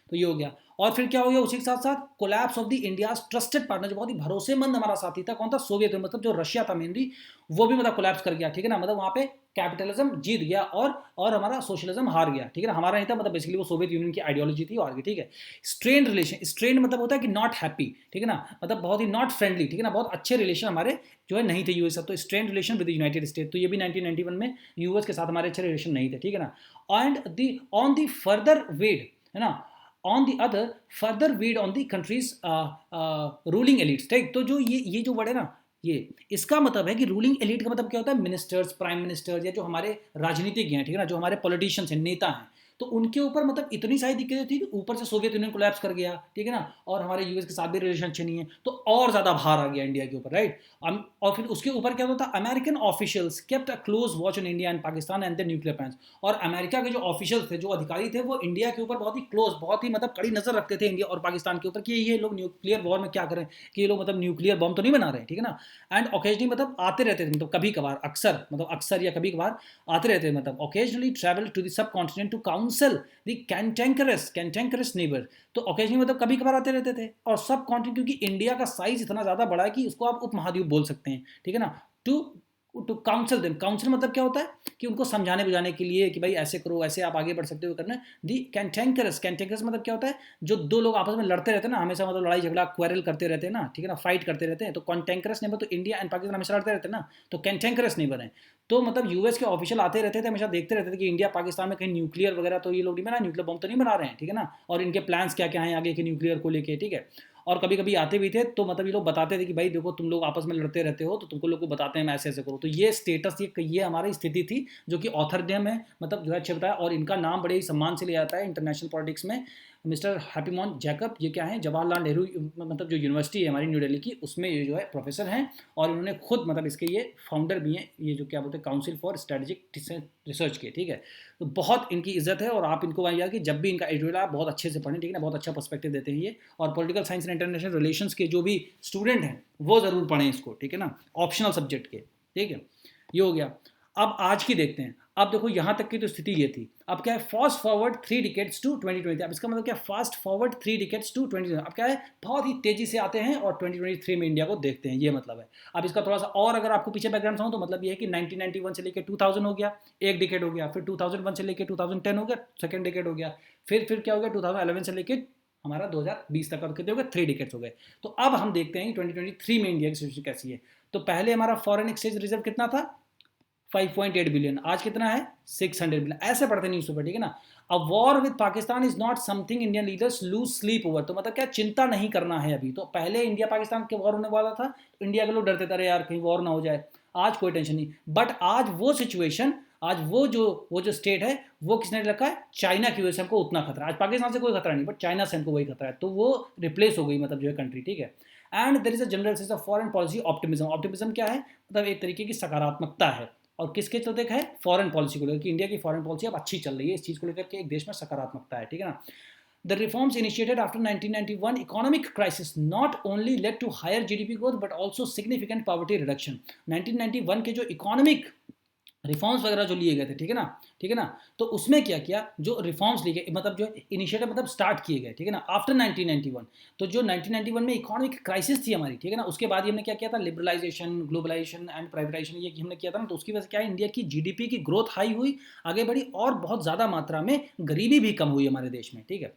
तो ये हो गया। और फिर क्या हो गया उसी के साथ साथ, collapse of the India's trusted partner, जो बहुत ही भरोसेमंद हमारा साथी था, कौन था, सोवियत, मतलब जो रशिया था मेनली, वो भी मतलब कोलैप्स कर गया, ठीक है ना। मतलब वहाँ पे कैपिटलिज्म जीत गया और हमारा सोशलिज्म हार गया, ठीक है ना। हमारा नहीं था, मतलब बेसिकली वो सोवियत यूनियन की आइडियोलॉजी थी, हार गई, ठीक है। स्ट्रेन रिलेशन, स्ट्रेन मतलब होता है कि नॉट हैप्पी, ठीक है ना, मतलब बहुत ही नॉट फ्रेंडली, ठीक है ना, बहुत अच्छे रिलेशन हमारे जो है नहीं थे यूएस। तो strain relation with United state, तो ये भी 1991 में यूएस के साथ हमारे अच्छे रिलेशन नहीं थे, ठीक है ना। And the on the further wed, है ना, on the other further wed on the countries ruling elites, ठीक। तो जो ये जो वर्ड है ना, ये इसका मतलब है कि रूलिंग एलिट का मतलब क्या होता है, मिनिस्टर्स, प्राइम मिनिस्टर्स, या जो हमारे राजनीतिक हैं, ठीक है ना, जो हमारे पॉलिटिशियंस हैं, नेता हैं। तो उनके ऊपर मतलब इतनी सारी दिक्कतें थी कि ऊपर से सोवियत यूनियन कोलैप्स कर गया, ठीक है ना, और हमारे यूएस के साथ भी रिलेशन अच्छे नहीं है, तो और ज़्यादा भार आ गया इंडिया के ऊपर, राइट। और फिर उसके ऊपर क्या होता था, American officials kept a close watch on India and Pakistan and the nuclear plans. और अमेरिका के जो ऑफिशियल्स थे, जो अधिकारी थे, वो इंडिया के ऊपर बहुत ही क्लोज, बहुत ही मतलब कड़ी नजर रखते थे इंडिया और पाकिस्तान के ऊपर, कि ये लोग न्यूक्लियर वॉर में क्या करें, कि ये लोग मतलब न्यूक्लियर बॉम्ब तो नहीं बना रहे, ठीक है ना। एंड ओकेजनली मतलब आते रहते थे, मतलब कभी कभार, अक्सर मतलब अक्सर या कभी कभार आते रहते थे, मतलब occasionally travel to the subcontinent to counsel the cantankerous neighbour. तो ओकेजनली मतलब कभी कभार आते रहते थे, और सब कॉन्टिनेंट, क्योंकि इंडिया का साइज इतना ज़्यादा बड़ा है कि उसको आप उपमहाद्वीप बोल सकते हैं, ठीक है ना। To to counsel them. Counsel मतलब क्या होता है कि उनको समझाने बुझाने के लिए कि भाई ऐसे करो, ऐसे आप आगे बढ़ सकते हो करना। दी कैंटेंकरस, कैंटेंकरस मतलब क्या होता है, जो दो लोग आपस में लड़ते रहते हैं ना हमेशा, मतलब लड़ाई झगड़ा क्वेरल करते रहते हैं ना, ठीक है ना, फाइट करते रहते हैं, तो कैंटेंकरस नेबर, तो इंडिया एंड पाकिस्तान हमेशा लड़ते रहते हैं ना, तो कैंटेंकरस नेबर है। तो मतलब यूएस के ऑफिशियल आते रहते थे, हमेशा देखते रहते थे कि इंडिया पाकिस्तान में कहीं न्यूक्लियर वगैरह तो ये लोग नहीं बना, न्यूक्लियर बम तो नहीं बना रहे हैं, ठीक है ना, और इनके प्लान्स क्या क्या हैं आगे के न्यूक्लियर को लेके, ठीक है। और कभी कभी आते भी थे तो मतलब ये लोग बताते थे कि भाई देखो तुम लोग आपस में लड़ते रहते हो तो तुमको लोग को बताते हैं ऐसे ऐसे करो। तो ये स्टेटस, ये हमारी स्थिति थी जो कि ऑथर ने हमें मतलब जो है अच्छे बताया, और इनका नाम बड़े ही सम्मान से लिया जाता है इंटरनेशनल पॉलिटिक्स में, मिस्टर हैप्पीमोन जैकब। ये क्या है, जवाहरलाल नेहरू मतलब जो यूनिवर्सिटी है हमारी न्यू दिल्ली की, उसमें ये जो है प्रोफेसर हैं, और इन्होंने खुद मतलब इसके ये फाउंडर भी हैं, ये जो क्या बोलते हैं काउंसिल फॉर स्ट्रेटेजिक रिसर्च के, ठीक है। तो बहुत इनकी इज्जत है, और आप इनको याद कि जब भी इनका एडिटोरियल आप बहुत अच्छे से पढ़ें, ठीक है ना, बहुत अच्छा पर्सपेक्टिव देते हैं ये। और political science and international relations के जो भी स्टूडेंट हैं वो ज़रूर पढ़ें इसको, ठीक है ना, ऑप्शनल सब्जेक्ट के, ठीक है। ये हो गया। अब आज की देखते हैं। अब देखो यहाँ तक की तो स्थिति ये थी। अब क्या है, फास्ट फॉरवर्ड 3 डिकेड्स टू 2023। अब इसका मतलब क्या, फास्ट फॉरवर्ड 3 डिकेड्स टू 2023। अब क्या है, बहुत ही तेजी से आते हैं और 2023 में इंडिया को देखते हैं, ये मतलब है। अब इसका थोड़ा सा और अगर आपको पीछे बैकग्राउंड हो तो मतलब ये है कि 1991 से लेकर 2000 हो गया, एक डिकेड हो गया, फिर 2001 से लेकर 2010 हो गया, सेकंड डिकेड हो गया, फिर क्या हो गया 2011 से लेकर हमारा 2020 तक, कितने हो गए, 3 डिकेट्स हो गए। तो अब हम देखते हैं 2023 में इंडिया की सिचुएशन कैसी है। तो पहले हमारा फॉरेन एक्सचेंज रिजर्व कितना था, 5.8 बिलियन, आज कितना है 600 बिलियन, ऐसे पढ़ते न्यूज पेपर, ठीक है ना। A war with Pakistan is not something Indian leaders lose sleep over. तो मतलब क्या, चिंता नहीं करना है अभी। तो पहले इंडिया पाकिस्तान के वॉर होने वाला था तो इंडिया के लोग डरते थे, अरे यार कहीं वॉर ना हो जाए। आज कोई टेंशन नहीं, बट आज वो सिचुएशन, आज वो जो स्टेट है वो किसने रखा है, चाइना की वजह से हमको उतना खतरा। आज पाकिस्तान से कोई खतरा नहीं, बट चाइना से हमको वही खतरा है, तो वो रिप्लेस हो गई मतलब जो है कंट्री, ठीक है। And there is a general sense of foreign policy optimism. Optimism क्या है, मतलब एक तरीके की सकारात्मकता है, और किसके चलते है, फॉरेन पॉलिसी को लेकर कि इंडिया की फॉरेन पॉलिसी अब अच्छी चल रही है, इस चीज़ को लेकर के एक देश में सकारात्मकता है, ठीक है ना। The reforms initiated after 1991 economic crisis not only led to higher GDP growth but also significant poverty reduction। 1991 के जो इकोनॉमिक रिफॉर्म्स वगैरह जो लिए गए थे, ठीक है ना, ठीक है ना, तो उसमें क्या किया, जो रिफॉर्म्स लिए गए मतलब जो इनिशिएटिव मतलब स्टार्ट किए गए, ठीक है ना, आफ्टर 1991। तो जो 1991 में इकोनॉमिक क्राइसिस थी हमारी, ठीक है ना, उसके बाद हमने क्या किया था, लिबरलाइजेशन, ग्लोबलाइजेशन एंड प्राइवेटाइजेशन, ये हमने किया था ना। तो उसकी वजह से क्या है, इंडिया की जीडीपी की ग्रोथ हाई हुई, आगे बढ़ी, और बहुत ज़्यादा मात्रा में गरीबी भी कम हुई हमारे देश में, ठीक है।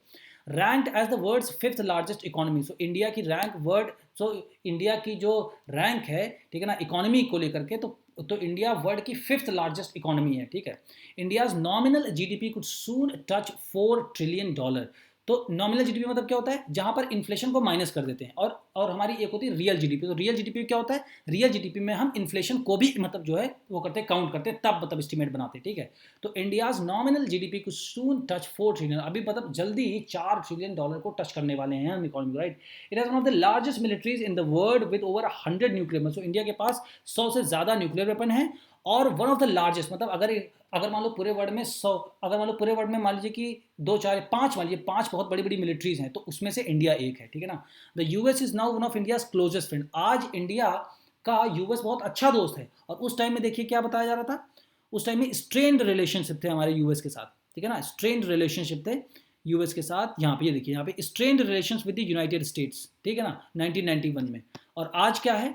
Ranked as the world's 5th largest economy. So India की रैंक वर्ल्ड, सो इंडिया की जो रैंक है, ठीक है ना, इकोनॉमी को लेकर के, तो इंडिया वर्ल्ड की 5th लार्जेस्ट इकोनॉमी है, ठीक है। India's nominal GDP could soon touch $4 trillion. तो नॉमिनल जीडीपी मतलब क्या होता है, जहां पर इन्फ्लेशन को माइनस कर देते हैं, और हमारी एक होती है रियल जीडीपी। तो रियल जीडीपी क्या होता है, रियल जीडीपी में हम इन्फ्लेशन को भी मतलब जो है वो करते हैं, काउंट करते हैं, तब मतलब एस्टिमेट बनाते हैं, ठीक है। तो इंडियाज नॉमिनल जीडीपी को सून टच 4 ट्रिलियन, अभी मतलब जल्दी ही $4 ट्रिलियन को टच करने वाले हैं हम economy, right. It has one of the largest militaries in the world with over 100 nuclear. So India के पास 100 से ज़्यादा न्यूक्लियर वेपन है, और वन ऑफ द लार्जेस्ट, मतलब अगर अगर मान लो पूरे वर्ल्ड में 100, अगर मान लो पूरे वर्ल्ड में मान लीजिए कि 2 4 5, मान लीजिए 5 बहुत बड़ी बड़ी मिलिट्रीज हैं, तो उसमें से इंडिया एक है, ठीक है ना। The US is now one of India closest friend. आज इंडिया का यूएस बहुत अच्छा दोस्त है, और उस टाइम में देखिए क्या बताया जा रहा था, उस टाइम में स्ट्रेन्ड रिलेशनशिप थे हमारे यूएस के साथ, ठीक है ना, स्ट्रेन्ड रिलेशनशिप थे यूएस के साथ। यहाँ पे ये देखिए, यहाँ पे strained relations with the United states, ठीक है ना, 1991 में। और आज क्या है,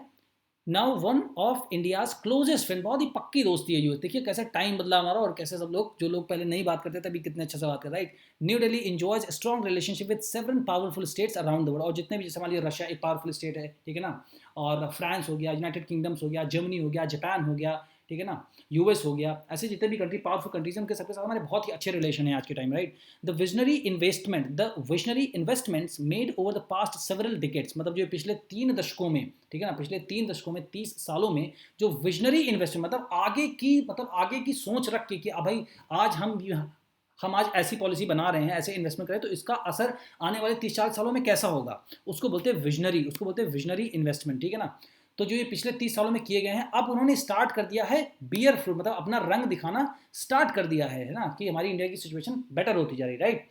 now one of India's closest friend, बहुत ही पक्की दोस्ती है यूएस। देखिए कैसे टाइम बदला हमारा, और कैसे सब लोग, जो लोग पहले नहीं बात करते थे, अभी कितने अच्छे से बात कर रहे हैं, right. New Delhi enjoys strong relationship with 7 powerful states around the world. और जितने भी, जैसे मान लीजिए रशिया एक पावरफुल स्टेट है, ठीक है ना, और फ्रांस हो गया, यूनाइटेड किंगडम्स हो गया, जर्मनी हो गया, जापान हो गया, ठीक है ना, यूएस हो गया, ऐसे जितने भी कंट्री पावरफुल कंट्रीज हैं उनके सबके साथ हमारे बहुत ही अच्छे रिलेशन है आज के time, right. The visionary investments made over the past several decades, मतलब जो पिछले 3 दशकों में, ठीक है ना, पिछले 3 दशकों में, 30 सालों में, जो विजनरी इन्वेस्टमेंट मतलब आगे की सोच रख के कि अब भाई आज हम आज ऐसी पॉलिसी बना रहे हैं, ऐसे इन्वेस्टमेंट करें, तो इसका असर आने वाले 30-40 सालों में कैसा होगा, उसको बोलते हैं विजनरी, उसको बोलते हैं विजनरी इन्वेस्टमेंट, ठीक है ना। तो जो ये पिछले 30 सालों में किए गए हैं, अब उन्होंने स्टार्ट कर दिया है बियर फ्रूट, मतलब अपना रंग दिखाना स्टार्ट कर दिया है ना, कि हमारी इंडिया की सिचुएशन बेटर होती जा रही है, राइट।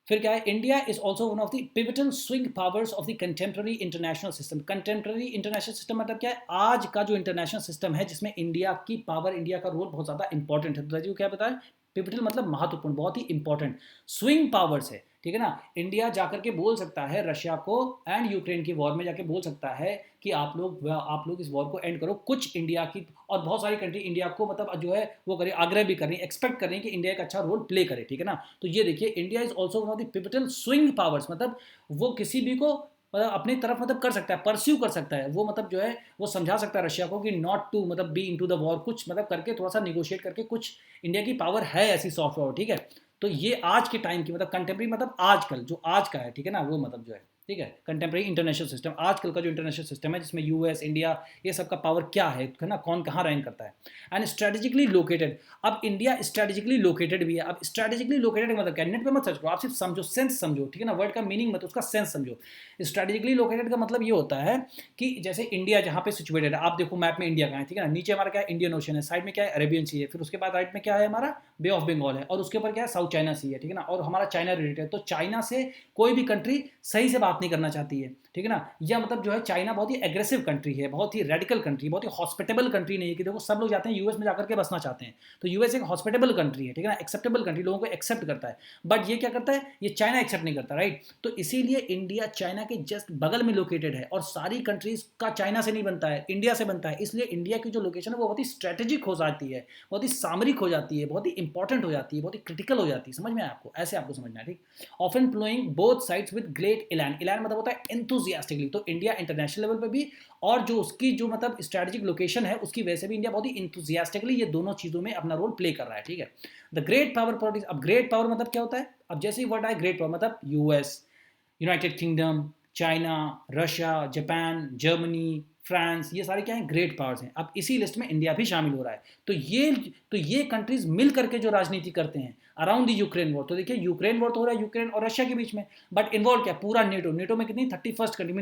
फिर क्या है, India is also one of the pivotal swing powers of the contemporary international system. Contemporary international system मतलब क्या है, आज का जो इंटरनेशनल सिस्टम है जिसमें इंडिया की पावर, इंडिया का रोल बहुत ज़्यादा इंपॉर्टेंट है। तो क्या बताया, पिवटल मतलब महत्वपूर्ण, बहुत ही इंपॉर्टेंट, स्विंग पावर्स है, ठीक है ना। इंडिया जाकर के बोल सकता है रशिया को एंड यूक्रेन की वॉर में जाके बोल सकता है कि आप लोग इस वॉर को एंड करो। कुछ इंडिया की और बहुत सारी कंट्री इंडिया को मतलब जो है वो करे, आग्रह भी कर रही है, एक्सपेक्ट कर रही है कि इंडिया एक अच्छा रोल प्ले करे, ठीक है ना। तो ये देखिए, India is also one of the pivotal swing powers, मतलब वो किसी भी को मतलब अपनी तरफ मतलब कर सकता है, परस्यू कर सकता है वो, मतलब जो है वो समझा सकता है रशिया को कि नॉट टू मतलब बी इनटू द वॉर, कुछ मतलब करके थोड़ा सा निगोशिएट करके, कुछ इंडिया की पावर है ऐसी सॉफ्ट पावर, ठीक है। तो ये आज के टाइम की मतलब कंटेम्प्रेरी मतलब आजकल जो आज का है, ठीक है ना, वो मतलब जो है, ठीक है, कंटेम्प्रेरी इंटरनेशनल सिस्टम, आजकल का जो इंटरनेशनल सिस्टम है जिसमें यूएस इंडिया ये सब का पावर क्या है ना, कौन कहाँ रैंक करता है। एंड स्ट्रेटेजिकली लोकेटेड, अब इंडिया स्ट्रेटेजिकली लोकेटेड भी है। अब स्ट्रेटेजिकली लोकेटेड मतलब क्या, नेट पे मत सर्च करो, आप सिर्फ समझो, सेंस समझो, ठीक है ना, वर्ड का मीनिंग मत, उसका सेंस समझो। स्ट्रेटेजिकली लोकेटेड का मतलब ये होता है कि जैसे इंडिया जहाँ पे सिचुएटेड है, आप देखो मैप में इंडिया का है, ठीक है ना, नीचे हमारा क्या है, इंडियन ओशन है, साइड में क्या है, अरेबियन सी है, फिर उसके बाद राइट में क्या है हमारा, बे ऑफ बंगाल है, और उसके ऊपर क्या है, साउथ चाइना सी है, ठीक है ना, और हमारा चाइना रिलेटेड है। तो चाइना से कोई भी कंट्री सही से बात नहीं करना चाहती है, ठीक है ना, या मतलब जो है चाइना बहुत ही एग्रेसिव कंट्री है, बहुत ही रेडिकल कंट्री, बहुत ही हॉस्पिटेबल कंट्री नहीं है कि देखो सब लोग जाते हैं यूएस में जाकर के बसना चाहते हैं। तो यूएस एक हॉस्पिटेबल कंट्री है, ठीक है ना, एक्सेप्टेबल कंट्री, लोगों को एक्सेप्ट करता है। बट ये क्या करता है, ये चाइना एक्सेप्ट नहीं करता, राइट। तो इसीलिए इंडिया चाइना के जस्ट बगल में लोकेटेड है, और सारी कंट्रीज का चाइना से नहीं बनता है, इंडिया से बनता है। इसलिए इंडिया की जो लोकेशन है वो बहुत ही स्ट्रेटेजिक हो जाती है, बहुत ही सामरिक हो जाती है, बहुत ही इंपॉर्टेंट हो जाती है, बहुत ही क्रिटिकल हो जाती है। समझ में आया आपको, ऐसे आपको समझना है, ठीक। Often flowing both sides with great elan, elan मतलब होता है एंथुसियास्टिकली। तो इंडिया इंटरनेशनल लेवल पे भी, और जो उसकी जो मतलब स्ट्रेटेजिक लोकेशन है उसकी वजह से भी इंडिया बहुत ही इंथुसियास्टिकली ये दोनों चीजों में अपना रोल प्ले कर रहा है, ठीक है। द ग्रेट पावर पॉलिटिक्स, अब ग्रेट पावर मतलब क्या होता है, अब जैसे ही वर्ड आए ग्रेट पावर मतलब US, United kingdom, China, Russia, Japan, Germany, France, ये सारे क्या हैं, ग्रेट पावर्स हैं। अब इसी लिस्ट में इंडिया भी शामिल हो रहा है। तो ये कंट्रीज मिल करके जो राजनीति करते हैं अराउंड द यूक्रेन वॉर। तो देखिए, यूक्रेन वॉर तो हो रहा है यूक्रेन और रशिया के बीच में, बट इन्वॉल्व क्या, पूरा नेटो, नेटो में कितनी 31st कंट्री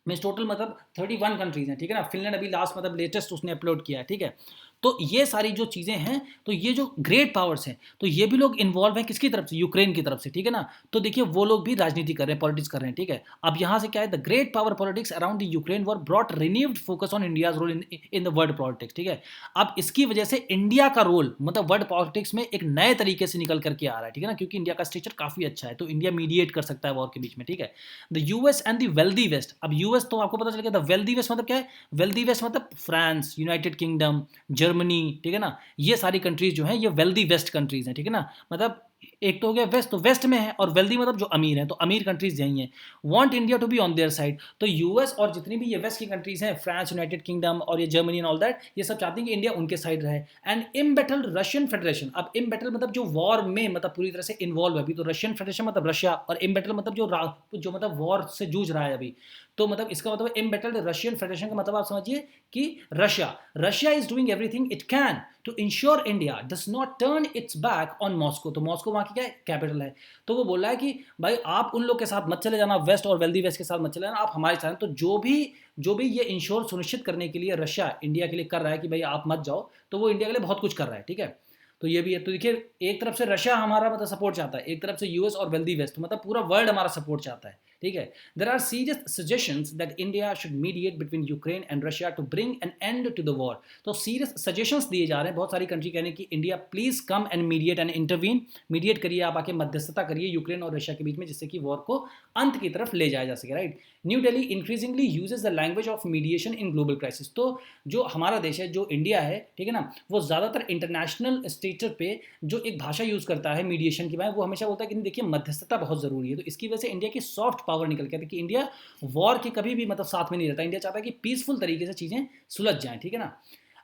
में टोटल मतलब 31 कंट्रीज हैं, ठीक है ना। फिनलैंड अभी लास्ट मतलब लेटेस्ट उसने अपलोड किया है, ठीक है। तो ये सारी जो चीज़ें हैं, तो ये जो ग्रेट पावर्स हैं, तो ये भी लोग इन्वॉल्व हैं किसकी तरफ से, यूक्रेन की तरफ से, ठीक है ना। तो देखिए वो लोग भी राजनीति कर रहे हैं, पॉलिटिक्स कर रहे हैं, ठीक है। अब यहाँ से क्या है, the great power politics around the Ukraine war brought renewed focus on India's role in the world politics, ठीक है। अब इसकी वजह से इंडिया का रोल मतलब वर्ल्ड पॉलिटिक्स में एक नए तरीके से निकल करके आ रहा है, ठीक है ना, क्योंकि इंडिया का स्ट्रक्चर काफ़ी अच्छा है, तो इंडिया मीडिएट कर सकता है वॉर के बीच में, ठीक है। The US and the wealthy West, अब यूएस तो आपको पता चल गया, द वेल्दी वेस्ट मतलब क्या है, वेल्दी वेस्ट मतलब फ्रांस, यूनाइटेड किंगडम, जर्मनी, ठीक है ना, ये सारी कंट्रीज जो हैं ये वेल्दी वेस्ट कंट्रीज हैं, ठीक है ना। मतलब एक तो हो गया वेस्ट, तो वेस्ट में है, और वेल्दी मतलब जो अमीर हैं, तो अमीर कंट्रीज यही हैं। Want India to be on their side, तो यूएस और जितनी भी ये वेस्ट की कंट्रीज हैं, फ्रांस, यूनाइटेड किंगडम और ये जर्मनी एंड ऑल दैट, ये सब चाहते हैं कि इंडिया उनके साइड रहे। एंड इम्बेटल रशियन फेडरेशन, अब इम्बेटल मतलब जो वॉर में मतलब पूरी तरह से इन्वॉल्व है अभी, तो रशियन फेडरेशन मतलब रशिया, और इम्बेटल मतलब जो मतलब वॉर से जूझ रहा है अभी। तो मतलब इसका मतलब इम्बेटल्ड रशियन फेडरेशन का मतलब आप समझिए कि Russia is doing everything it can to ensure India does not turn its back on Moscow. तो मॉस्को वहाँ की क्या है, कैपिटल है। तो वो बोल रहा है कि भाई आप उन लोग के साथ मत चले जाना, वेस्ट और वेल्दी वेस्ट के साथ मत चले जाना, आप हमारे साथ। तो जो भी ये इंश्योर सुनिश्चित करने के लिए रशिया इंडिया के लिए कर रहा है कि भाई आप मत जाओ, तो वो इंडिया के लिए बहुत कुछ कर रहा है, ठीक है। तो ये भी है। तो देखिए, एक तरफ से रशिया हमारा मतलब सपोर्ट चाहता है, एक तरफ से यूएस और वेल्दी वेस्ट, मतलब पूरा वर्ल्ड हमारा सपोर्ट चाहता है, ठीक है। There are serious suggestions that India should mediate between Ukraine and Russia to bring an end to the war. तो सीरियस सजेशंस दिए जा रहे हैं बहुत सारी कंट्री कहने की India please come and mediate and intervene, mediate करिए, आप आके मध्यस्थता करिए यूक्रेन और रशिया के बीच में, जिससे कि वॉर को अंत की तरफ ले जाया जा सके, right. New Delhi increasingly uses the language of mediation in global crisis. तो जो हमारा देश है, जो इंडिया है, ठीक है ना, वो ज़्यादातर इंटरनेशनल स्टेज पे जो एक भाषा यूज़ करता है मीडिएशन की, वो हमेशा बोलता है कि देखिए मध्यस्थता बहुत ज़रूरी है। तो इसकी वजह से इंडिया की सॉफ्ट पावर निकल के आती है कि इंडिया वॉर के कभी भी मतलब साथ में नहीं रहता। इंडिया चाहता है कि पीसफुल तरीके से चीज़ें सुलझ जाएं, ठीक है ना।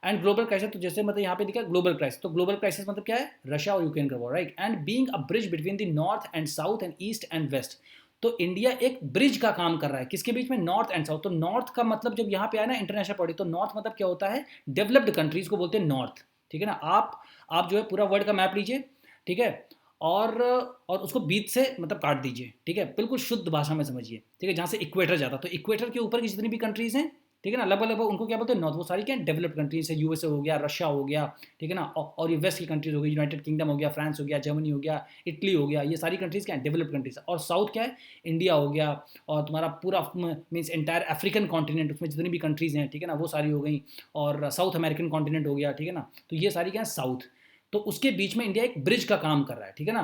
एंड ग्लोबल क्राइसिस, तो जैसे मतलब यहाँ पे दिखा ग्लोबल क्राइसिस, तो ग्लोबल क्राइसिस मतलब क्या है, रशिया और यूक्रेन का war, right. And being a bridge between the north and south and east and west. तो इंडिया एक ब्रिज का काम कर रहा है किसके बीच में, नॉर्थ एंड साउथ। तो नॉर्थ का मतलब जब यहाँ पे आया ना इंटरनेशनल पॉलिटिक्स, तो नॉर्थ मतलब क्या होता है, डेवलप्ड कंट्रीज को बोलते हैं नॉर्थ, ठीक है ना। आप जो है पूरा वर्ल्ड का मैप लीजिए, ठीक है, और उसको बीच से मतलब काट दीजिए, ठीक है, बिल्कुल शुद्ध भाषा में समझिए, ठीक है, जहाँ से इक्वेटर जाता, तो इक्वेटर के ऊपर की जितनी भी कंट्रीज हैं, ठीक है ना, लगभग उनको क्या बोलते हैं, नॉर्थ। वो सारी क्या डेवलप्ड कंट्रीज है, यूएसए हो गया, रशिया हो गया, ठीक है ना, और ये वेस्ट की कंट्रीज हो गई, यूनाइटेड किंगडम हो गया, फ्रांस हो गया, जर्मनी हो गया, इटली हो गया, ये सारी कंट्रीज क्या है, डेवलप्ड कंट्रीज। और साउथ क्या है, इंडिया हो गया, और तुम्हारा पूरा मीन्स एंटायर अफ्रीकन कॉन्टिनेंट, उसमें जितनी भी कंट्रीज हैं, ठीक है ना, वो सारी हो गई, और साउथ अमेरिकन कॉन्टिनेंट हो गया, ठीक है ना। तो ये सारी क्या है, साउथ। तो उसके बीच में इंडिया एक ब्रिज का काम कर रहा है, ठीक है ना।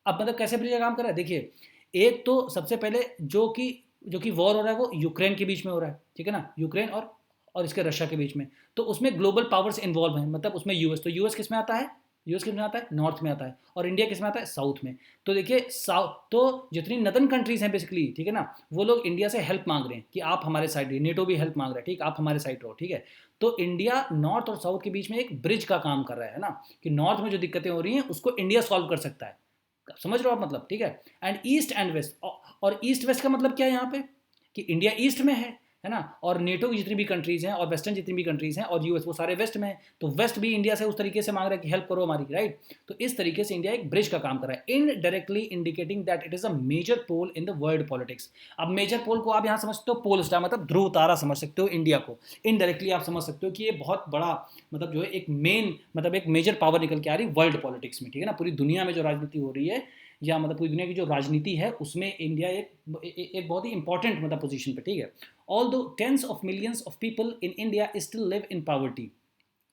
अब मतलब कैसे ब्रिज का काम कर रहा है, देखिए एक तो सबसे पहले जो कि वॉर हो रहा है वो यूक्रेन के बीच में हो रहा है, ठीक है ना, यूक्रेन और इसके रशिया के बीच में। तो उसमें ग्लोबल पावर्स इन्वॉल्व हैं, मतलब उसमें यूएस, तो यूएस किस में आता है, यूएस किस में आता है, नॉर्थ में आता है, और इंडिया किस में आता है, साउथ में। तो देखिए साउथ तो जितनी नदन कंट्रीज हैं बेसिकली, ठीक है ना, वो लोग इंडिया से हेल्प मांग रहे हैं कि आप हमारे साइड रहिए, नेटो भी हेल्प मांग रहा है, ठीक, आप हमारे साइड रहो, ठीक है। तो इंडिया नॉर्थ और साउथ के बीच में एक ब्रिज का काम कर रहा है ना, कि नॉर्थ में जो दिक्कतें हो रही हैं उसको इंडिया सॉल्व कर सकता है, समझ रहे हो आप, मतलब ठीक है। एंड ईस्ट एंड वेस्ट, और ईस्ट वेस्ट का मतलब क्या है यहाँ पे, कि इंडिया ईस्ट में है ना, और नेटो की जितनी भी कंट्रीज हैं और वेस्टर्न जितनी भी कंट्रीज हैं और यूएस, वो सारे वेस्ट में है। तो वेस्ट भी इंडिया से उस तरीके से मांग रहा है कि हेल्प करो हमारी, राइट। तो इस तरीके से इंडिया एक ब्रिज का काम कर रहा है, indirectly indicating that it is a major pole in the world politics. अब मेजर पोल को आप यहाँ समझते हो, पोल स्टार मतलब ध्रुव तारा समझ सकते हो इंडिया को। इनडायरेक्टली आप समझ सकते हो कि ये बहुत बड़ा, मतलब जो है एक मेन, मतलब एक मेजर पावर निकल के आ रही है वर्ल्ड पॉलिटिक्स में, ठीक है ना, पूरी दुनिया में जो राजनीति हो रही है, या मतलब पूरी दुनिया की जो राजनीति है उसमें इंडिया एक बहुत ही इंपॉर्टेंट मतलब पोजीशन पे, ठीक है। Although tens of millions of people in India still live in poverty,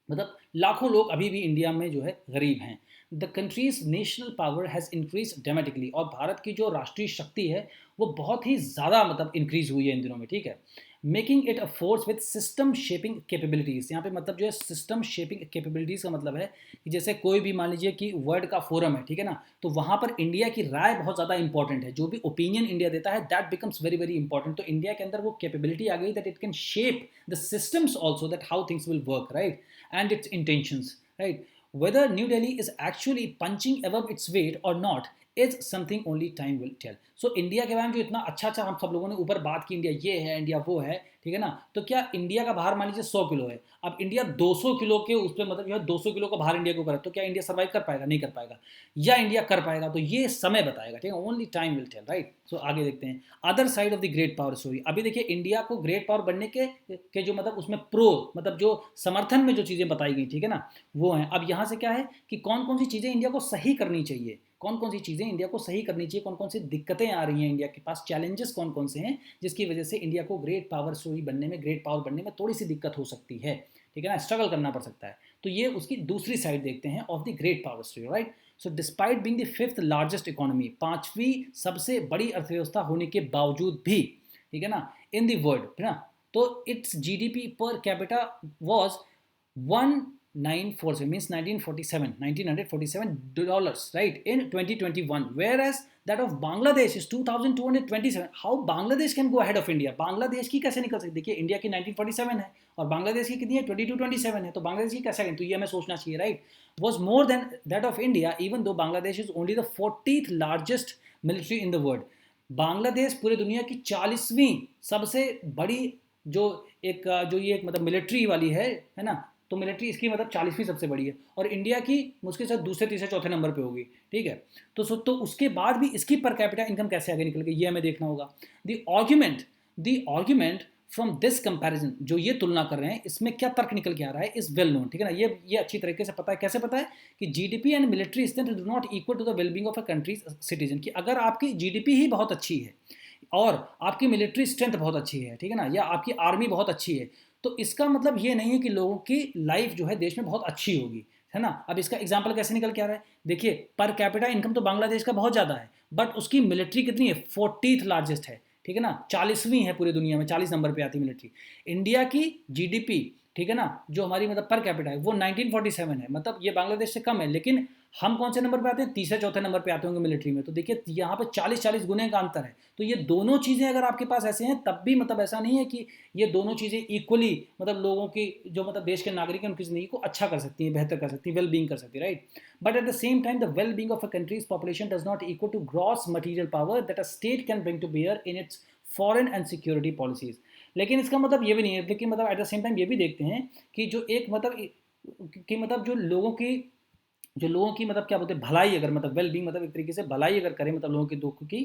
मतलब लाखों लोग अभी भी इंडिया में जो है गरीब हैं। The countries national power has increase dramatically, और भारत की जो राष्ट्रीय शक्ति है वो बहुत ही ज़्यादा मतलब इंक्रीज हुई है इन दिनों में, ठीक है। Making it a force with system shaping capabilities, यहाँ पे मतलब जो है सिस्टम शेपिंग कैपेबिलिटीज़ का मतलब है कि जैसे कोई भी मान लीजिए कि वर्ल्ड का फोरम है, ठीक है ना, तो वहाँ पर इंडिया की राय बहुत ज़्यादा इंपॉर्टेंट है, जो भी ओपिनियन इंडिया देता है that becomes very very important. तो इंडिया के अंदर वो कैपेबिलिटी आ गई that it can shape the systems also, that how things will work, right, and its intentions, right? Whether New Delhi is actually punching above its weight or not is something only time will tell. So India के बारे में जो इतना अच्छा अच्छा हम सब लोगों ने ऊपर बात की, इंडिया ये है, इंडिया वो है, ठीक है ना, तो क्या इंडिया का भार मान लीजिए 100 किलो है, अब इंडिया 200 किलो के उस पर, मतलब जो है 200 किलो का भार इंडिया के ऊपर है, तो क्या इंडिया सर्वाइव कर पाएगा, नहीं कर पाएगा, या इंडिया कर पाएगा, तो ये समय बताएगा, ठीक है, only time will tell, right. So आगे देखते हैं other side of the great power story. अभी देखिए इंडिया को ग्रेट पावर बनने के जो मतलब उसमें प्रो, मतलब जो समर्थन में जो चीज़ें बताई गई, ठीक है ना, वो हैं। अब यहाँ से क्या है कि कौन कौन सी चीज़ें इंडिया को सही करनी चाहिए, कौन कौन सी चीज़ें इंडिया को सही करनी चाहिए, कौन कौन सी दिक्कतें आ रही हैं इंडिया के पास, चैलेंजेस कौन कौन से हैं जिसकी वजह से इंडिया को ग्रेट पावर स्टोरी बनने में, ग्रेट पावर बनने में थोड़ी सी दिक्कत हो सकती है, ठीक है ना, स्ट्रगल करना पड़ सकता है। तो ये उसकी दूसरी साइड देखते हैं of the great power story, right. So despite being the fifth largest economy, पांचवी सबसे बड़ी अर्थव्यवस्था होने के बावजूद भी, ठीक है ना, इन द वर्ल्ड, है ना, तो it's GDP per capita was 1947 means 1947 dollars, right, in 2021, whereas that of Bangladesh is 2227. How Bangladesh can go ahead of India? Bangladesh की कैसे निकल सकती, देखिए इंडिया की 1947 है और बांग्लादेश की कितनी है 2227 है, तो बांग्लादेश की कैसे, तो ये हमें सोचना चाहिए, right. was more than that of India, even though Bangladesh is only the 40th largest military in the world. Bangladesh पूरे दुनिया की 40वीं सबसे बड़ी जो जो ये एक मतलब मिलिट्री वाली है ना, तो मिलिट्री इसकी मतलब 40वीं सबसे बड़ी है, और इंडिया की मुश्किल से दूसरे तीसरे चौथे नंबर पे होगी, ठीक है। तो उसके बाद भी इसकी पर कैपिटा इनकम कैसे आगे निकल गई, ये हमें देखना होगा। The argument from this comparison, जो ये तुलना कर रहे हैं इसमें क्या तर्क निकल के आ रहा है, इज वेल नोन, ठीक है ना, ये अच्छी तरीके से पता है। कैसे पता है कि GDP and military strength do not equal to the wellbeing of a country's citizen, कि अगर आपकी जीडीपी ही बहुत अच्छी है और आपकी मिलिट्री स्ट्रेंथ बहुत अच्छी है, ठीक है ना, या आपकी आर्मी बहुत अच्छी है, तो इसका मतलब ये नहीं है कि लोगों की लाइफ जो है देश में बहुत अच्छी होगी, है ना। अब इसका एग्जांपल कैसे निकल के आ रहा है, देखिए पर कैपिटा इनकम तो बांग्लादेश का बहुत ज़्यादा है, बट उसकी मिलिट्री कितनी है, 40th लार्जेस्ट है, ठीक है ना, 40वीं है पूरी दुनिया में, 40 नंबर पे आती है मिलिट्री। इंडिया की जीडीपी, ठीक है ना, जो हमारी मतलब पर कैपिटा है वो 1947 है, मतलब ये बांग्लादेश से कम है, लेकिन हम कौन से नंबर पे आते हैं, तीसरे चौथे नंबर पे आते होंगे मिलिट्री में। तो देखिए यहाँ पे 40-40 गुने का अंतर है। तो ये दोनों चीज़ें अगर आपके पास ऐसे हैं तब भी मतलब ऐसा नहीं है कि ये दोनों चीज़ें इक्वली मतलब लोगों की जो मतलब देश के नागरिक हैं उनकी ज़िंदगी को अच्छा कर सकती हैं, बेहतर कर सकती हैं, वेल बींग कर सकती है, right. But at the same time the well being of a country's population does not equal to gross material power that a state can bring to bear in its foreign and security policies. लेकिन इसका मतलब ये भी नहीं है, लेकिन मतलब eight the same time ये भी देखते हैं कि जो एक मतलब जो लोगों की मतलब क्या बोलते हैं भलाई, अगर मतलब वेल बींग मतलब एक तरीके से भलाई अगर करें मतलब लोगों के दुख की,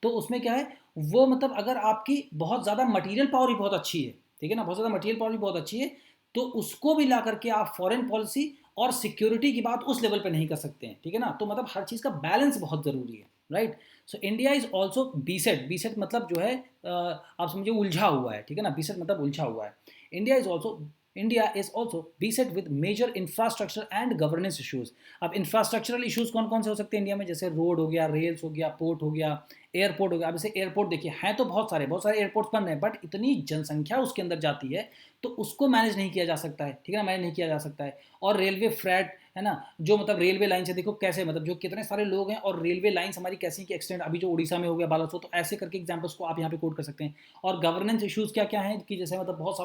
तो उसमें क्या है, वो मतलब अगर आपकी बहुत ज़्यादा मटीरियल पावर भी बहुत अच्छी है, ठीक है ना, बहुत ज़्यादा मटीरियल पावर भी बहुत अच्छी है, तो उसको भी ला करके आप फॉरेन पॉलिसी और सिक्योरिटी की बात उस लेवल पे नहीं कर सकते हैं, ठीक है ना। तो मतलब हर चीज़ का बैलेंस बहुत ज़रूरी है, right. So India is also beset, मतलब जो है आप समझिए उलझा हुआ है, ठीक है ना, बीसेट मतलब उलझा हुआ है। India is also India is also beset with major infrastructure and governance issues. अब इंफ्रास्ट्रक्चरल इशूज कौन कौन से हो सकते हैं इंडिया में, जैसे रोड हो गया, रेल्स हो गया, पोर्ट हो गया, एयरपोर्ट हो गया। अब जैसे एयरपोर्ट देखिए, हैं तो बहुत सारे एयरपोर्ट बन रहे हैं, बट इतनी जनसंख्या उसके अंदर जाती है तो उसको मैनेज नहीं किया जा सकता है, ठीक है ना, मैनेज नहीं किया जा सकता है। और रेलवे फ्रेट है ना, जो मतलब रेलवे लाइन से देखो कैसे, मतलब जो कितने सारे लोग हैं और रेलवे लाइन्स हमारी कैसी की एक्सटेंड, अभी जो उड़ीसा में हो गया बालासोर, तो ऐसे करके एग्जाम्पल्स को आप यहाँ पे कोट कर सकते हैं। और गवर्नेंस इशूज़ क्या क्या हैं कि जैसे मतलब बहुत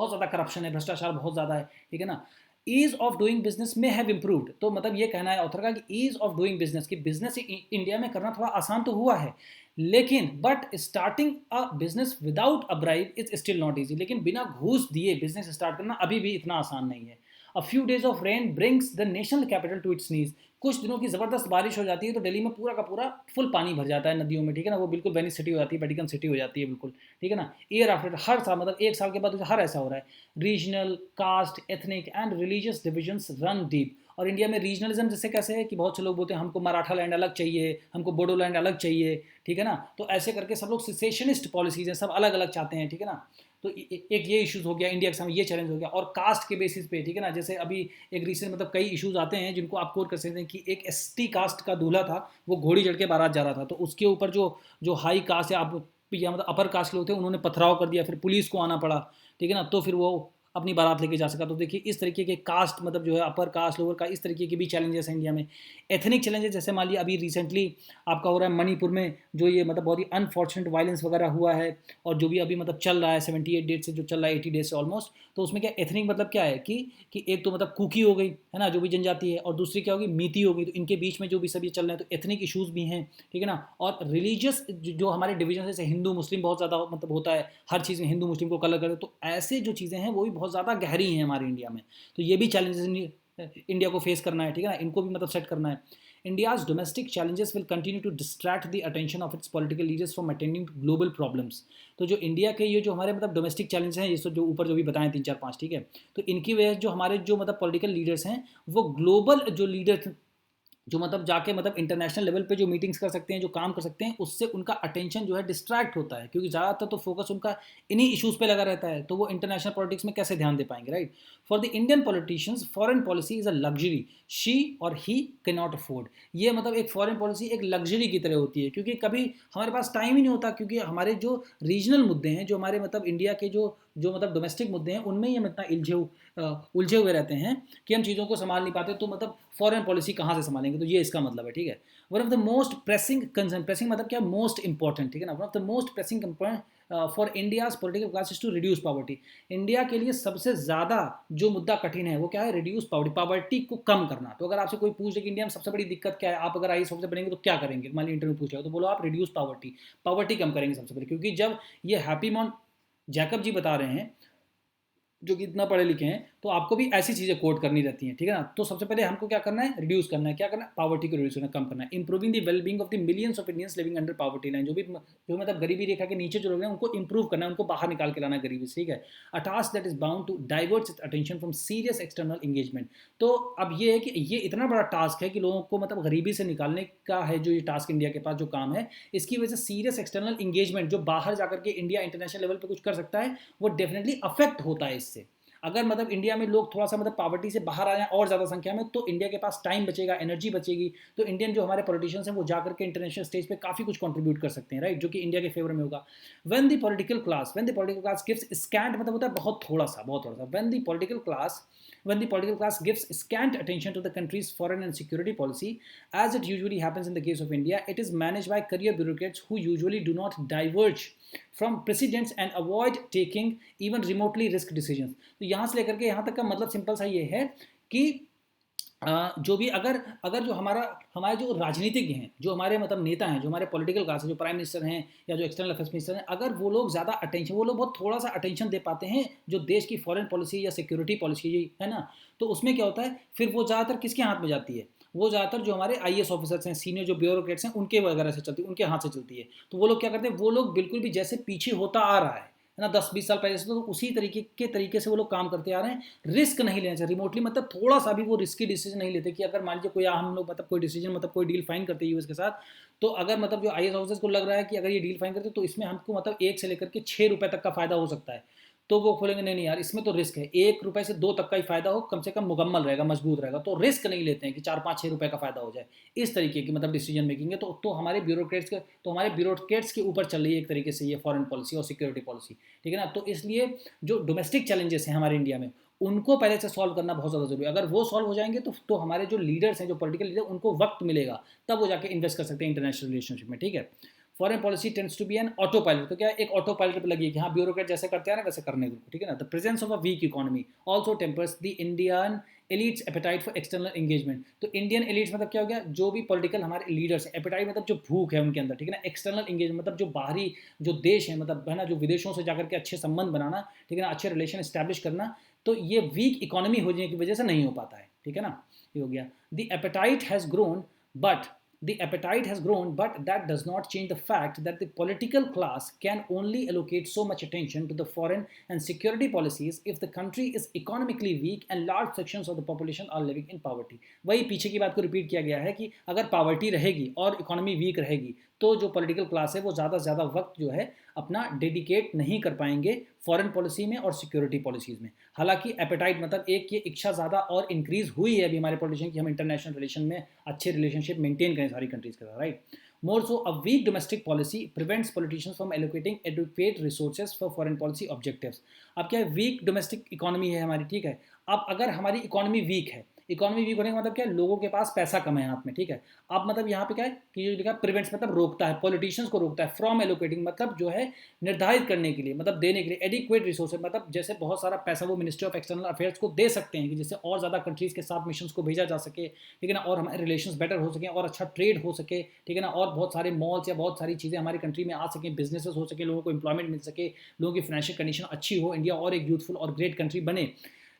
ज़्यादा करप्शन है, भ्रष्टाचार बहुत ज़्यादा है, ठीक है ना। ईज ऑफ डूइंग बिजनेस में हैव इम्प्रूव्ड, तो मतलब ये कहना है ऑथर का कि ईज ऑफ डूइंग बिजनेस, कि बिजनेस इंडिया में करना थोड़ा आसान तो हुआ है, लेकिन but starting a business without a bribe is still not easy, लेकिन बिना घूस दिए बिजनेस स्टार्ट करना अभी भी इतना आसान नहीं है। A few days of rain brings the national capital to its knees, कुछ दिनों की ज़बरदस्त बारिश हो जाती है तो दिल्ली में पूरा का पूरा फुल पानी भर जाता है नदियों में, ठीक है ना, वो बिल्कुल वेनिस सिटी हो जाती है, वेटिकन सिटी हो जाती है बिल्कुल, ठीक है ना। ईयर आफ्टर, हर साल मतलब एक साल के बाद हर ऐसा हो रहा है। Regional, caste, ethnic and religious divisions run deep. और इंडिया में रीजनलिज्म जैसे कैसे है कि बहुत से लोग बोलते हैं हमको मराठा लैंड अलग चाहिए, हमको बोडो लैंड अलग चाहिए, ठीक है ना, तो ऐसे करके सब लोग सिसेशनिस्ट पॉलिसीज हैं, सब अलग अलग चाहते हैं, ठीक है ना। तो एक ये इश्यूज हो गया इंडिया के सामने, ये चैलेंज हो गया। और कास्ट के बेसिस पे, ठीक है ना, जैसे अभी एक रिसेंट मतलब कई इश्यूज आते हैं जिनको आप कोट कर सकते हैं कि एक एसटी कास्ट का दूल्हा था, वो घोड़ी चढ़ के बारात जा रहा था, तो उसके ऊपर जो जो हाई कास्ट या मतलब अपर कास्ट के लोग थे उन्होंने पथराव कर दिया, फिर पुलिस को आना पड़ा, ठीक है ना, तो फिर वो अपनी बारात लेके जा सका। तो देखिए इस तरीके के कास्ट मतलब जो है अपर कास्ट लोअर का, इस तरीके के भी चैलेंजेस हैं इंडिया में। एथनिक चैलेंजेस जैसे मान लिया अभी रिसेंटली आपका हो रहा है मणिपुर में, जो ये मतलब बहुत ही अनफॉर्चुनेट वायलेंस वगैरह हुआ है, और जो भी अभी मतलब चल रहा है 78 डेज से, जो चल रहा है 80 डेज से ऑलमोस्ट। तो उसमें क्या एथनिक मतलब क्या है कि एक तो मतलब कुकी हो गई है ना, जो भी जनजाति है, और दूसरी क्या होगी मीती हो गई, तो इनके बीच में जो भी सब ये चल रहे हैं तो एथनिक इशूज़ भी हैं, ठीक है ना। और रिलीजियस जो हमारे डिवीजन जैसे हिंदू मुस्लिम बहुत ज़्यादा मतलब होता है, हर चीज़ में हिंदू मुस्लिम को कलर करते, तो ऐसे जो चीज़ें हैं वो भी बहुत ज़्यादा गहरी हैं हमारे इंडिया में। तो ये भी चैलेंजेस इंडिया को फेस करना है, ठीक है ना, इनको भी मतलब सेट करना है। India's domestic challenges will continue to distract the attention of its political leaders from attending to global problems। तो जो इंडिया के ये जो हमारे मतलब डोमेस्टिक चैलेंजेस हैं, ये जो ऊपर जो भी बताएं 3 4 5, ठीक है, तो इनकी वजह जो हमारे जो मतलब पॉलिटिकल लीडर्स हैं, वो ग्लोबल जो लीडर जो मतलब जाके मतलब इंटरनेशनल लेवल पे जो मीटिंग्स कर सकते हैं, जो काम कर सकते हैं, उससे उनका अटेंशन जो है डिस्ट्रैक्ट होता है, क्योंकि ज़्यादातर तो फोकस उनका इन्हीं इश्यूज़ पे लगा रहता है, तो वो इंटरनेशनल पॉलिटिक्स में कैसे ध्यान दे पाएंगे, right. For the Indian politicians foreign policy is a luxury she और ही कैन नॉट अफोर्ड। ये मतलब एक फॉरेन पॉलिसी एक लग्जरी की तरह होती है, क्योंकि कभी हमारे पास टाइम ही नहीं होता, क्योंकि हमारे जो रीजनल मुद्दे हैं, जो हमारे मतलब इंडिया के जो जो मतलब डोमेस्टिक मुद्दे हैं, उनमें ही हम इतना उलझे हुए रहते हैं कि हम चीज़ों को संभाल नहीं पाते, तो मतलब फॉरेन पॉलिसी कहाँ से संभालेंगे, तो ये इसका मतलब है, ठीक है। One of the most pressing concern, pressing मतलब क्या, मोस्ट इंपॉर्टेंट, ठीक है ना, one of the most pressing for India's political class is to reduce poverty. India के लिए सबसे ज़्यादा जो मुद्दा कठिन है वो क्या है, रिड्यूस पॉवर्टी, पॉवर्टी को कम करना। तो अगर आपसे कोई पूछ ले कि इंडिया में सबसे बड़ी दिक्कत क्या है, आप अगर आईएएस ऑफिसर बनेंगे तो क्या करेंगे, मान लीजिए इंटरव्यू पूछ रहे हो, तो बोलो आप रिड्यूस पॉवर्टी, पॉवर्टी कम करेंगे सबसे पहले। क्योंकि जब ये हैप्पी मॉन जैकब जी बता रहे हैं, जो कि इतना पढ़े लिखे हैं, तो आपको भी ऐसी चीज़ें कोट करनी रहती हैं, ठीक है ना। तो सबसे पहले हमको क्या करना है, रिड्यूस करना है, क्या करना है, पॉवर्टी को रिड्यूस करना, कम करना है। Improving the wellbeing of the millions of Indians living under poverty line, जो मतलब गरीबी रेखा के नीचे जो लोग हैं उनको इंप्रूव करना है, उनको बाहर निकाल के लाना है गरीबी से, ठीक है। A task that is bound to divert its attention from serious external engagement. तो अब ये है कि ये इतना बड़ा टास्क है कि लोगों को मतलब गरीबी से निकालने का है, जो ये टास्क इंडिया के पास जो काम है, इसकी वजह से सीरियस एक्सटर्नल एंगेजमेंट, जो बाहर जाकर के इंडिया इंटरनेशनल लेवल पर कुछ कर सकता है, वो डेफिनेटली अफेक्ट होता है इससे। अगर मतलब इंडिया में लोग थोड़ा सा मतलब पॉवर्टी से बाहर आ जाएं और ज़्यादा संख्या में, तो इंडिया के पास टाइम बचेगा, एनर्जी बचेगी, तो इंडियन जो हमारे पॉलिटिशियंस हैं वो जाकर के इंटरनेशनल स्टेज पे काफ़ी कुछ कंट्रीब्यूट कर सकते हैं, राइट, जो कि इंडिया के फेवर में होगा। When the political class gives scent, मतलब होता है बहुत थोड़ा सा। when the political class gives scant attention to the country's foreign and security policy, as it usually happens in the case of India, it is managed by career bureaucrats who usually do not diverge from precedents and avoid taking even remotely risk decisions। तो यहाँ से लेकर के यहाँ तक का मतलब simple सा ये है कि जो भी अगर अगर जो हमारे जो राजनीतिज्ञ हैं, जो हमारे मतलब नेता हैं, जो हमारे पॉलिटिकल क्लास है, जो प्राइम मिनिस्टर हैं या जो एक्सटर्नल अफेयर्स मिनिस्टर हैं, अगर वो लोग ज़्यादा अटेंशन, वो लोग बहुत थोड़ा सा अटेंशन दे पाते हैं जो देश की फॉरेन पॉलिसी या सिक्योरिटी पॉलिसी है ना, तो उसमें क्या होता है, फिर वो ज़्यादातर किसके हाथ में जाती है, वो ज़्यादातर जो हमारे आईएएस ऑफिसर्स हैं, सीनियर जो ब्यूरोक्रेट्स हैं, उनके वगैरह से चलती है, उनके हाथ से चलती है। तो वो लोग क्या करते हैं, वो लोग बिल्कुल भी जैसे पीछे होता आ रहा है ना, 10 20 साल पहले से, तो उसी तरीके से वो लोग काम करते आ रहे हैं। रिस्क नहीं लेना चाहिए रिमोटली, मतलब थोड़ा सा भी वो रिस्की डिसीजन नहीं लेते, कि अगर मान लीजिए कोई हम लोग मतलब कोई डिसीजन मतलब कोई डील फाइन करते हैं यूएस के साथ, तो अगर मतलब जो आईएएस ऑफिसर्स को लग रहा है कि अगर ये डील फाइन करते तो इसमें हमको मतलब 1 से लेकर के 6 रुपए तक का फायदा हो सकता है, तो वो खोलेंगे नहीं नहीं यार इसमें तो रिस्क है, 1 रुपए से 2 तक का ही फायदा हो, कम से कम मुकम्मल रहेगा, मजबूत रहेगा, तो रिस्क नहीं लेते हैं कि 4 5 6 रुपए का फायदा हो जाए। इस तरीके की मतलब डिसीजन मेकिंग है। तो हमारे ब्यूरोक्रेट्स के ऊपर चल रही है एक तरीके से ये फॉरेन पॉलिसी और सिक्योरिटी पॉलिसी, ठीक है ना। तो इसलिए जो डोमेस्टिक चैलेंजेस हैं हमारे इंडिया में, उनको पहले से सॉल्व करना बहुत ज़्यादा जरूरी है। अगर वो सॉल्व हो जाएंगे तो हमारे जो लीडर्स हैं, जो पॉलिटिकल लीडर, उनको वक्त मिलेगा, तब वो जाके इन्वेस्ट कर सकते हैं इंटरनेशनल रिलेशनशिप में, ठीक है। Foreign policy tends to be an autopilot, तो क्या है, एक ऑटो पायलट पे लगी है कि हाँ ब्यूरोक्रेट जैसे करते हैं ना वैसे करने दो, ठीक है ना। The presence of a weak economy also tempers the Indian elites appetite for external engagement. तो इंडियन एलिट्स मतलब क्या हो गया, जो भी पॉलिटिकल हमारे लीडर्स हैं, एपेटाइट मतलब जो भूख है उनके अंदर, ठीक है ना। एक्सटर्नल एंगेजमेंट मतलब जो बाहरी जो देश है, मतलब है ना, जो विदेशों से जाकर के अच्छे संबंध बनाना, ठीक है ना, अच्छे रिलेशन इस्टेब्लिश करना, तो ये वीक इकोनॉमी हो जाने की वजह से नहीं हो पाता है, ठीक है ना। ये हो गया। The apatite has grown but the appetite has grown, but that does not change the fact that the political class can only allocate so much attention to the foreign and security policies if the country is economically weak and large sections of the population are living in poverty। वही पीछे की बात को repeat किया गया है कि अगर पावर्टी रहेगी और इकोनॉमी वीक रहेगी तो जो पॉलिटिकल क्लास है वो ज़्यादा से ज़्यादा वक्त जो है अपना डेडिकेट नहीं कर पाएंगे फॉरेन पॉलिसी में और सिक्योरिटी पॉलिसीज़ में। हालांकि एपेटाइट मतलब एक ये इच्छा ज़्यादा और इंक्रीज़ हुई है अभी हमारे पॉलिटिशियन की हम इंटरनेशनल रिलेशन में अच्छे रिलेशनशिप मेंटेन करें सारी कंट्रीज़ के साथ, right. More so a weak domestic policy prevents politicians from allocating adequate resources for foreign policy objectives. अब क्या है, वीक डोमेस्टिक इकोनॉमी है हमारी, ठीक है। अब अगर हमारी इकोनॉमी वीक है, इकोनॉमी वीक होने का मतलब क्या है, लोगों के पास पैसा कम है हाथ में, ठीक है। अब मतलब यहाँ पे क्या है कि जो लिखा प्रिवेंट्स मतलब रोकता है, पॉलिटिशियंस को रोकता है, फ्रॉम एलोकेटिंग मतलब जो है निर्धारित करने के लिए, मतलब देने के लिए, एडिक्वेट रिसोर्सेज मतलब जैसे बहुत सारा पैसा वो मिनिस्ट्री ऑफ एक्सटर्नल अफेयर्स को दे सकते हैं कि जिससे और ज़्यादा कंट्रीज़ के साथ मिशन को भेजा जा सके, ठीक है ना, और हमारे रिलेशन बेटर हो सके और अच्छा ट्रेड हो सके, ठीक है ना, और बहुत सारे मॉल्स या बहुत सारी चीज़ें हमारी कंट्री में आ सकें, बिजनेसेस हो सके, लोगों को एम्प्लॉयमेंट मिल सके, लोगों की फाइनेंशियल कंडीशन अच्छी हो, इंडिया और एक यूथफुल और ग्रेट कंट्री बने।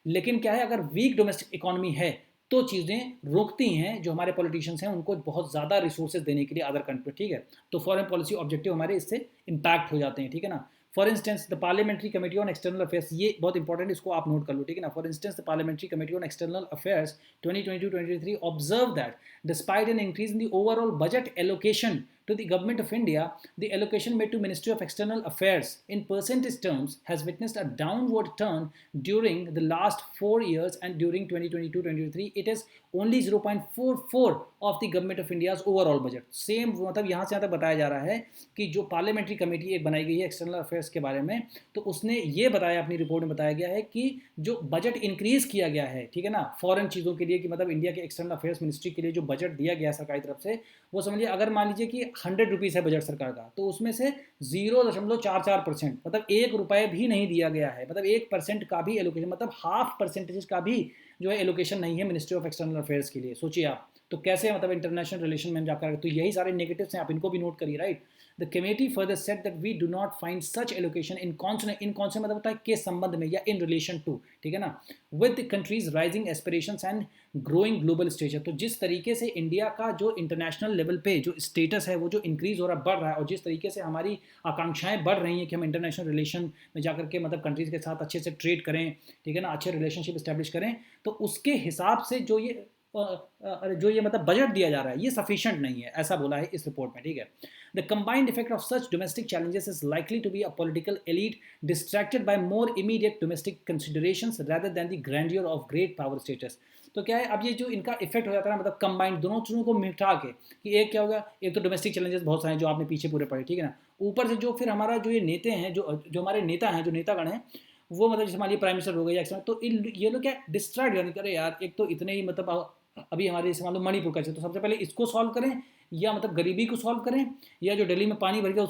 लेकिन क्या है, अगर वीक डोमेस्टिक इकोनॉमी है तो चीज़ें रोकती हैं जो हमारे पॉलिटिशियंस हैं उनको बहुत ज़्यादा रिसोर्सेज देने के लिए अदर कंट्री, ठीक है। तो फॉरेन पॉलिसी ऑब्जेक्टिव हमारे इससे इम्पैक्ट हो जाते हैं, ठीक है ना। For instance the parliamentary committee on external affairs, ये बहुत इंपॉर्टेंट, इसको आप नोट कर लो, ठीक है ना। For instance the parliamentary committee on external affairs 2022-23 observe that despite an increase in the overall budget allocation to the government of India, the allocation made to Ministry of External Affairs in percentage terms has witnessed a downward turn during the last 4 years, and during 2022-23 it is only 0.44 of the government of India's overall budget। Same मतलब यहाँ से यहाँ तक बताया जा रहा है कि जो पार्लियामेंट्री कमेटी एक बनाई गई है एक्सटर्नल अफेयर्स के बारे में, तो उसने ये बताया, अपनी रिपोर्ट में बताया गया है कि जो बजट इंक्रीज किया गया है, ठीक है ना, फॉरेन चीज़ों के लिए, कि मतलब इंडिया के एक्सटर्नल अफेयर्स मिनिस्ट्री के लिए जो बजट दिया गया है सरकारी तरफ से, वो समझिए अगर मान लीजिए कि 100 रुपीज़ है बजट सरकार का, तो उसमें से 0.44% मतलब 1 रुपये भी नहीं दिया गया है, मतलब 1% का भी एलोकेशन, मतलब हाफ परसेंटेज का भी जो है एलोकेशन नहीं है मिनिस्ट्री ऑफ एक्सटर्नल अफेयर्स के लिए। सोचिए आप, तो कैसे मतलब इंटरनेशनल रिलेशन में जाकर, तो यही सारे नेगेटिव्स हैं, आप इनको भी नोट करिए, right. The committee further said that we do not find such allocation in consonant, इन कौन से मतलब होता है के संबंध में या इन रिलेशन टू, ठीक है ना, with countries rising aspirations and growing global stature. तो जिस तरीके से इंडिया का जो इंटरनेशनल लेवल पे जो स्टेटस है वो जो इंक्रीज हो रहा है, बढ़ रहा है, और जिस तरीके से हमारी आकांक्षाएं बढ़ रही हैं कि हम इंटरनेशनल रिलेशन में जाकर के मतलब कंट्रीज के साथ अच्छे से ट्रेड करें, ठीक है ना, अच्छे रिलेशनशिप इस्टेब्लिश करें, तो उसके हिसाब से जो ये मतलब बजट दिया जा रहा है ये सफिशिएंट नहीं है, ऐसा बोला है इस रिपोर्ट में, ठीक है। The combined effect of such domestic challenges is likely to be a political elite distracted by more immediate domestic considerations rather than the grandeur of great power status. तो क्या है, अब ये जो इनका इफेक्ट हो जाता है, मतलब कंबाइंड दोनों चीज़ों को मिटा के, कि एक क्या होगा, एक तो डोमेस्टिक चैलेंजेस बहुत सारे जो आपने पीछे पूरे पढ़े, ठीक है ना, ऊपर से जो फिर हमारा जो ये नेता हैं, जो हमारे नेता हैं, जो नेतागण हैं, वो मतलब जैसे मान लीजिए प्राइम मिनिस्टर हो गए या तो ये लोग क्या डिस्ट्रैक्ट करने करे यार, एक तो इतने ही मतलब अभी हमारे जैसे मान लो मणिपुर का, तो सबसे पहले इसको सॉल्व करें, या मतलब गरीबी को सॉल्व करें, या जो दिल्ली में पानी भर गया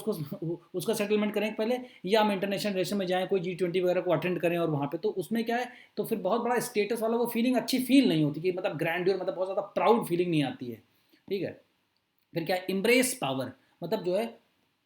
उसका सेटलमेंट करें पहले, या हम इंटरनेशनल रिलेशन में जाएं, कोई G20 वगैरह को अटेंड करें, और वहाँ पे तो उसमें क्या है, तो फिर बहुत बड़ा स्टेटस वाला वो फीलिंग अच्छी फील नहीं होती, कि मतलब ग्रैंड्योर मतलब बहुत ज़्यादा प्राउड फीलिंग नहीं आती है, ठीक है। फिर क्या है, इम्ब्रेस पावर, मतलब जो है,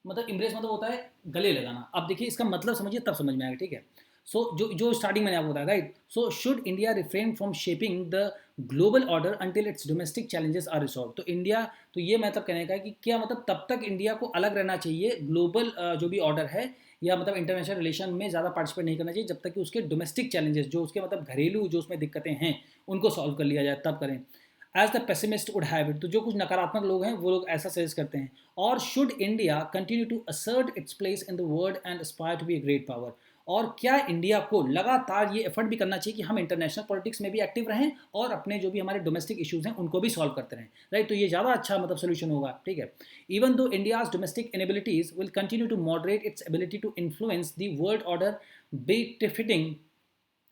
मतलब इम्ब्रेस मतलब होता है गले लगाना। अब देखिए इसका मतलब समझिए तब समझ में आएगा, ठीक है। सो जो स्टार्टिंग मैंने आपको बताया, right. So should India refrain from shaping the global order until its domestic challenges are resolve. तो इंडिया, तो ये मतलब कहने का है कि क्या मतलब तब तक इंडिया को अलग रहना चाहिए ग्लोबल जो भी ऑर्डर है, या मतलब इंटरनेशनल रिलेशन में ज़्यादा पार्टिसिपेट नहीं करना चाहिए जब तक कि उसके डोमेस्टिक चैलेंजेस, जो उसके मतलब घरेलू जो उसमें दिक्कतें हैं, उनको सॉल्व कर लिया जाए, तब करें। As the pessimist would have it, तो जो कुछ नकारात्मक लोग हैं वो लोग ऐसा सजेस्ट करते हैं। और should India continue to assert its place in the world and aspire to be a great power, और क्या इंडिया को लगातार ये एफर्ट भी करना चाहिए कि हम इंटरनेशनल पॉलिटिक्स में भी एक्टिव रहें और अपने जो भी हमारे डोमेस्टिक इश्यूज हैं उनको भी सॉल्व करते रहें, राइट। तो ये ज़्यादा अच्छा मतलब सोल्यूशन होगा, ठीक है। Even though India's domestic inabilities will continue to moderate its ability to influence the world order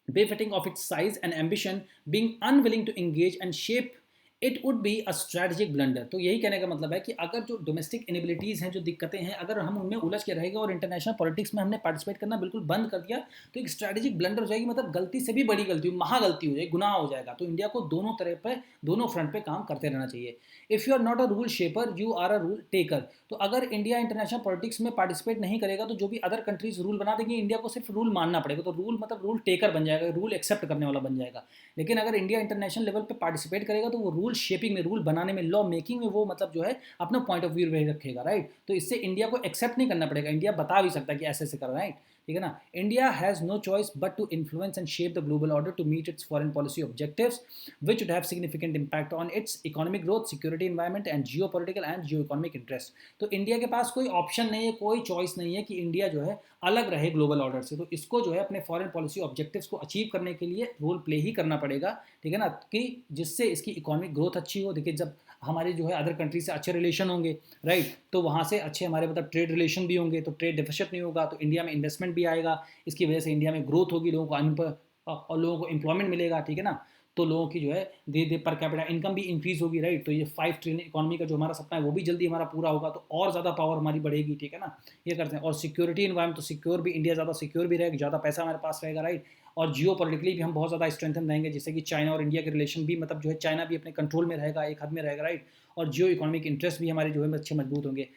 befitting of its size and ambition, being unwilling to engage and shape it would be a strategic blunder. तो यही कहने का मतलब है कि अगर जो domestic इनेबिलिटीज़ हैं, जो दिक्कतें हैं, अगर हम उनमें उलझ के रहेंगे और इंटरनेशनल पॉलिटिक्स में हमने पार्टिसिपेट करना बिल्कुल बंद कर दिया तो एक स्ट्रैटेजिक ब्लंडर हो जाएगी, मतलब गलती से भी बड़ी गलती, महागलती हो जाएगी, गुनाह हो जाएगा। तो इंडिया को दोनों तरह पर, दोनों फ्रंट पे काम करते रहना चाहिए। If you are not a rule shaper, you are a rule taker. तो अगर इंडिया इंटरनेशनल पॉलिटिक्स में पार्टिसिपेट नहीं करेगा तो जो भी अदर कंट्रीज रूल बना देंगे, इंडिया को सिर्फ रूल मानना पड़ेगा। तो रूल मतलब रूल टेकर बन जाएगा, रूल एक्सेप्ट करने वाला बन जाएगा। लेकिन अगर इंडिया इंटरनेशनल लेवल पे पार्टिसिपेट करेगा तो वो रूल शेपिंग में, रूल बनाने में, लॉ मेकिंग में वो मतलब जो है अपना पॉइंट ऑफ व्यू रखेगा, राइट। तो इससे इंडिया को एक्सेप्ट नहीं करना पड़ेगा, इंडिया बता भी सकता है कि ऐसे ऐसे कर रहा है, राइट, ठीक है ना। India has no choice but to influence and shape the global order to meet its foreign policy objectives which would have significant impact on its economic growth, security environment and geopolitical and geoeconomic interest। तो India के पास कोई option नहीं है, कोई choice नहीं है कि India जो है अलग रहे ग्लोबल ऑर्डर से। तो इसको जो है अपने फॉरेन पॉलिसी ऑब्जेक्टिव्स को अचीव करने के लिए रोल प्ले ही करना पड़ेगा, ठीक है ना, कि जिससे इसकी इकोनॉमिक ग्रोथ अच्छी हो। देखिए जब हमारे जो है अदर कंट्री से अच्छे रिलेशन होंगे, राइट, तो वहाँ से अच्छे हमारे मतलब ट्रेड रिलेशन भी होंगे, तो ट्रेड डेफिसिट नहीं होगा, तो इंडिया में इन्वेस्टमेंट भी आएगा, इसकी वजह से इंडिया में ग्रोथ होगी, लोगों को और लोगों को एम्प्लॉयमेंट मिलेगा, ठीक है ना। तो लोगों की जो है धीरे धीरे पर कैपिटा इनकम भी इंक्रीज होगी, राइट। तो ये 5 ट्रिलियन इकोनॉमी का जो हमारा सपना है वो भी जल्दी हमारा पूरा होगा, तो और ज़्यादा पावर हमारी बढ़ेगी, ठीक है ना। ये करते हैं। और सिक्योरिटी इन्वायरमेंट, तो सिक्योर भी इंडिया ज़्यादा सिक्योर भी रहेगा, ज़्यादा पैसा हमारे पास रहेगा, राइट। और जियो पॉलिटिकली भी हम बहुत ज़्यादा स्ट्रेंथन रहेंगे, जैसे कि चाइना और इंडिया के रिलेशन भी मतलब जो है चाइना भी अपने कंट्रोल में रहेगा, एक हद में रहेगा, राइट। और जियो इकोनॉमिक इंटरेस्ट भी हमारे जो है अच्छे मजबूत होंगे।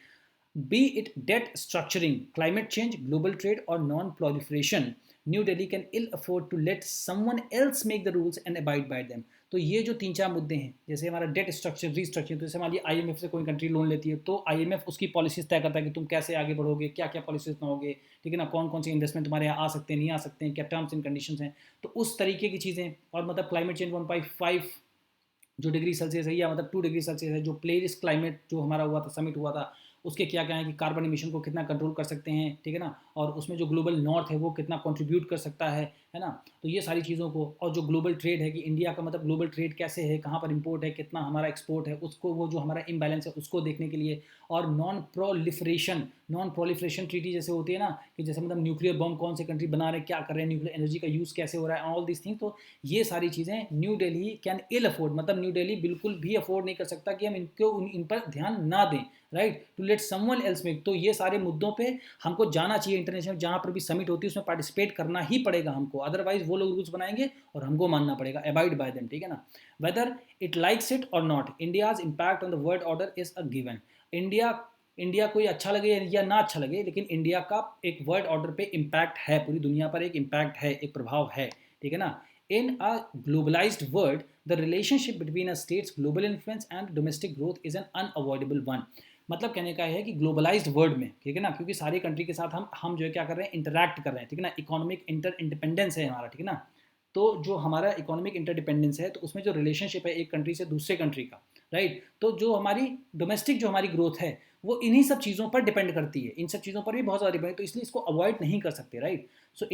Be it debt structuring, climate change, global trade, or non-proliferation, New Delhi can ill afford to let someone else make the rules and abide by them। तो ये जो 3-4 मुद्दे हैं, जैसे हमारा डेट स्ट्रक्चर, रीस्ट्रक्चरिंग, तो जैसे मान लीजिए आईएमएफ से कोई कंट्री लोन लेती है तो आईएमएफ उसकी पॉलिसीज तय करता है कि तुम कैसे आगे बढ़ोगे, क्या क्या पॉलिसीज बनाओगे, ठीक है ना, कौन कौन सी इन्वेस्टमेंट तुम्हारे यहाँ आ सकते हैं, नहीं आ सकते हैं, क्या टर्म्स एंड कंडीशंस हैं, तो उस तरीके की चीज़ें। और मतलब क्लाइमेट चेंज 1.5 जो डिग्री सेल्सियस है, या मतलब 2 डिग्री सेल्सियस है, जो पेरिस क्लाइमेट जो हमारा हुआ था, समिट हुआ था, उसके क्या क्या है कि कार्बन इमिशन को कितना कंट्रोल कर सकते हैं, ठीक है ना, और उसमें जो ग्लोबल नॉर्थ है वो कितना कंट्रीब्यूट कर सकता है ना। तो ये सारी चीज़ों को, और जो ग्लोबल ट्रेड है कि इंडिया का मतलब ग्लोबल ट्रेड कैसे है, कहाँ पर इंपोर्ट है, कितना हमारा एक्सपोर्ट है, उसको वो जो हमारा इम्बैलेंस है उसको देखने के लिए। और नॉन प्रोलिफरेशन ट्रीटी जैसे होती है ना, कि जैसे मतलब न्यूक्लियर बम कौन से कंट्री बना रहे हैं, क्या कर रहे हैं, न्यूक्लियर एनर्जी का यूज़ कैसे हो रहा है, ऑल दिस थिंग। तो ये सारी चीज़ें New Delhi can ill afford, मतलब न्यू दिल्ली बिल्कुल भी अफोर्ड नहीं कर सकता कि हम इनको इन पर ध्यान ना दें, right, to let someone else make. तो ये सारे मुद्दों पे हमको जाना चाहिए, इंटरनेशनल जहाँ पर भी समिट होती है उसमें पार्टिसिपेट करना ही पड़ेगा हमको, अदरवाइज वो लोग रूल्स बनाएंगे और हमको मानना पड़ेगा, अबाइड बाय देम, ठीक है ना। वेदर इट लाइक्स इट और not, India's impact on the world order is a given. India कोई अच्छा लगे या ना अच्छा लगे, लेकिन इंडिया का एक वर्ल्ड ऑर्डर पे इम्पैक्ट है, पूरी दुनिया पर एक इम्पैक्ट है, एक प्रभाव है, ठीक है ना। In a globalised world the relationship between a state's global influence and domestic growth is an unavoidable one. मतलब कहने का है कि ग्लोबलाइज्ड वर्ल्ड में, ठीक है ना, क्योंकि सारी कंट्री के साथ हम जो है क्या कर रहे हैं, इंटरैक्ट कर रहे हैं, ठीक है ना, इकोनॉमिक इंडिपेंडेंस है हमारा, ठीक है ना। तो जो हमारा इकोनॉमिक इंटरडिपेंडेंस है, तो उसमें जो रिलेशनशिप है एक कंट्री से दूसरे कंट्री का, राइट, तो जो हमारी डोमेस्टिक जो हमारी ग्रोथ है वो इन्हीं सब चीज़ों पर डिपेंड करती है, इन सब चीज़ों पर भी बहुत ज़्यादा डिपेंड, तो इसलिए इसको अवॉइड नहीं कर सकते, right. So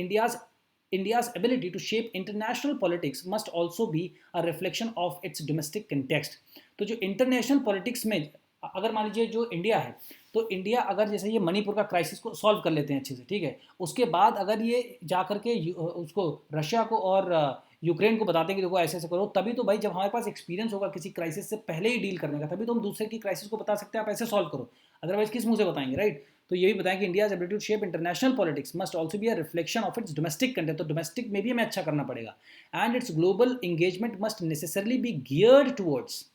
India's ability to shape international politics must also be a reflection of its domestic context। तो जो इंटरनेशनल पॉलिटिक्स में अगर मान लीजिए जो इंडिया है, तो इंडिया अगर जैसे ये मणिपुर का क्राइसिस को सॉल्व कर लेते हैं अच्छे से, ठीक है, उसके बाद अगर ये जा करके उसको रशिया को और यूक्रेन को बताते हैं कि देखो ऐसे ऐसे करो, तभी तो भाई जब हमारे पास एक्सपीरियंस होगा किसी क्राइसिस से पहले ही डील करने का, तभी तो हम दूसरे की क्राइसिस को बता सकते हैं आप ऐसे सॉल्व करो, अदरवाइज किस मुंह से बताएंगे, राइट। तो ये भी बताएं कि India's ability to shape international politics must also be a reflection of its domestic content. तो डोमेस्टिक में भी हमें अच्छा करना पड़ेगा, and its global engagement must necessarily be geared towards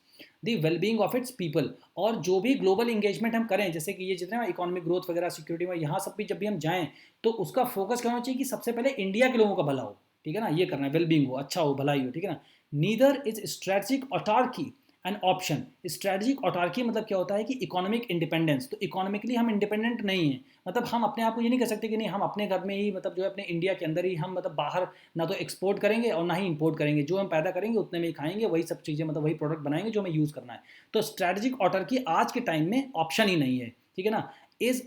the wellbeing of its people. और जो भी ग्लोबल इंगेजमेंट हम करें, जैसे कि ये जितने इकोनॉमिक ग्रोथ वगैरह सिक्योरिटी में यहाँ सब भी जब भी हम जाएं, तो उसका फोकस क्या होना चाहिए कि सबसे पहले इंडिया के लोगों का भला हो, ठीक है ना, ये करना है, वेलबींग हो, अच्छा हो, भलाई हो, ठीक है ना। Neither is strategic autarky an option. Strategic autarky मतलब क्या होता है कि इकोनॉमिक इंडिपेंडेंस, तो इकोनॉमिकली हम इंडिपेंडेंट नहीं हैं, मतलब हम अपने आप को ये नहीं कह सकते कि नहीं हम अपने घर में ही मतलब जो है अपने इंडिया के अंदर ही हम मतलब बाहर ना तो एक्सपोर्ट करेंगे और ना ही इंपोर्ट करेंगे, जो हम पैदा करेंगे उतने में ही खाएंगे, वही सब चीज़ें मतलब वही प्रोडक्ट बनाएंगे जो हमें यूज़ करना है। तो स्ट्रेटेजिक ऑटार्की आज के टाइम में ऑप्शन ही नहीं है, ठीक है ना। Is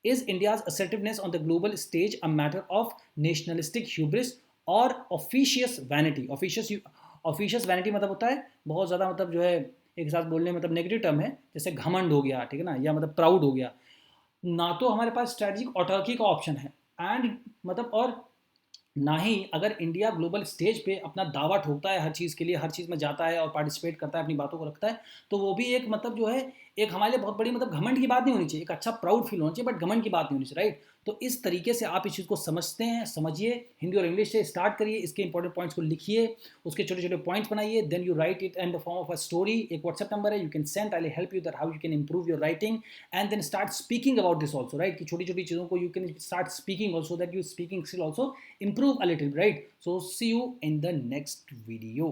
is India's assertiveness on the global stage a matter of nationalistic hubris or officious vanity? Officious vanity मतलब होता है बहुत ज़्यादा, मतलब जो है एक साथ बोलने में, मतलब नेगेटिव टर्म है, जैसे घमंड हो गया, ठीक है ना, या मतलब प्राउड हो गया। ना तो हमारे पास स्ट्रेटजिक ऑटर्की का ऑप्शन है, एंड मतलब और ना ही अगर इंडिया ग्लोबल स्टेज पे अपना दावा ठोकता है हर चीज़ के लिए, हर चीज़ में जाता है और पार्टिसिपेट करता है, अपनी बातों को रखता है, तो वो भी एक मतलब जो है एक हमारे लिए बहुत बड़ी, मतलब घमंड की बात नहीं होनी चाहिए, एक अच्छा प्राउड फील होना चाहिए, बट घमंड की बात नहीं होनी चाहिए, राइट। तो इस तरीके से आप इस चीज़ को समझते हैं, समझिए, हिंदी और इंग्लिश से स्टार्ट करिए, इसके इंपॉर्टेंट पॉइंट्स को लिखिए, उसके छोटे छोटे पॉइंट्स बनाइए, then you write it in the form of a story. एक व्हाट्सएप नंबर है, you can send, I will help you that how you can improve your writing, and then start speaking about this also, right, कि छोटी छोटी चीज़ों को you can start speaking also, that you speaking skill also improve a little, right? So see you in the next video.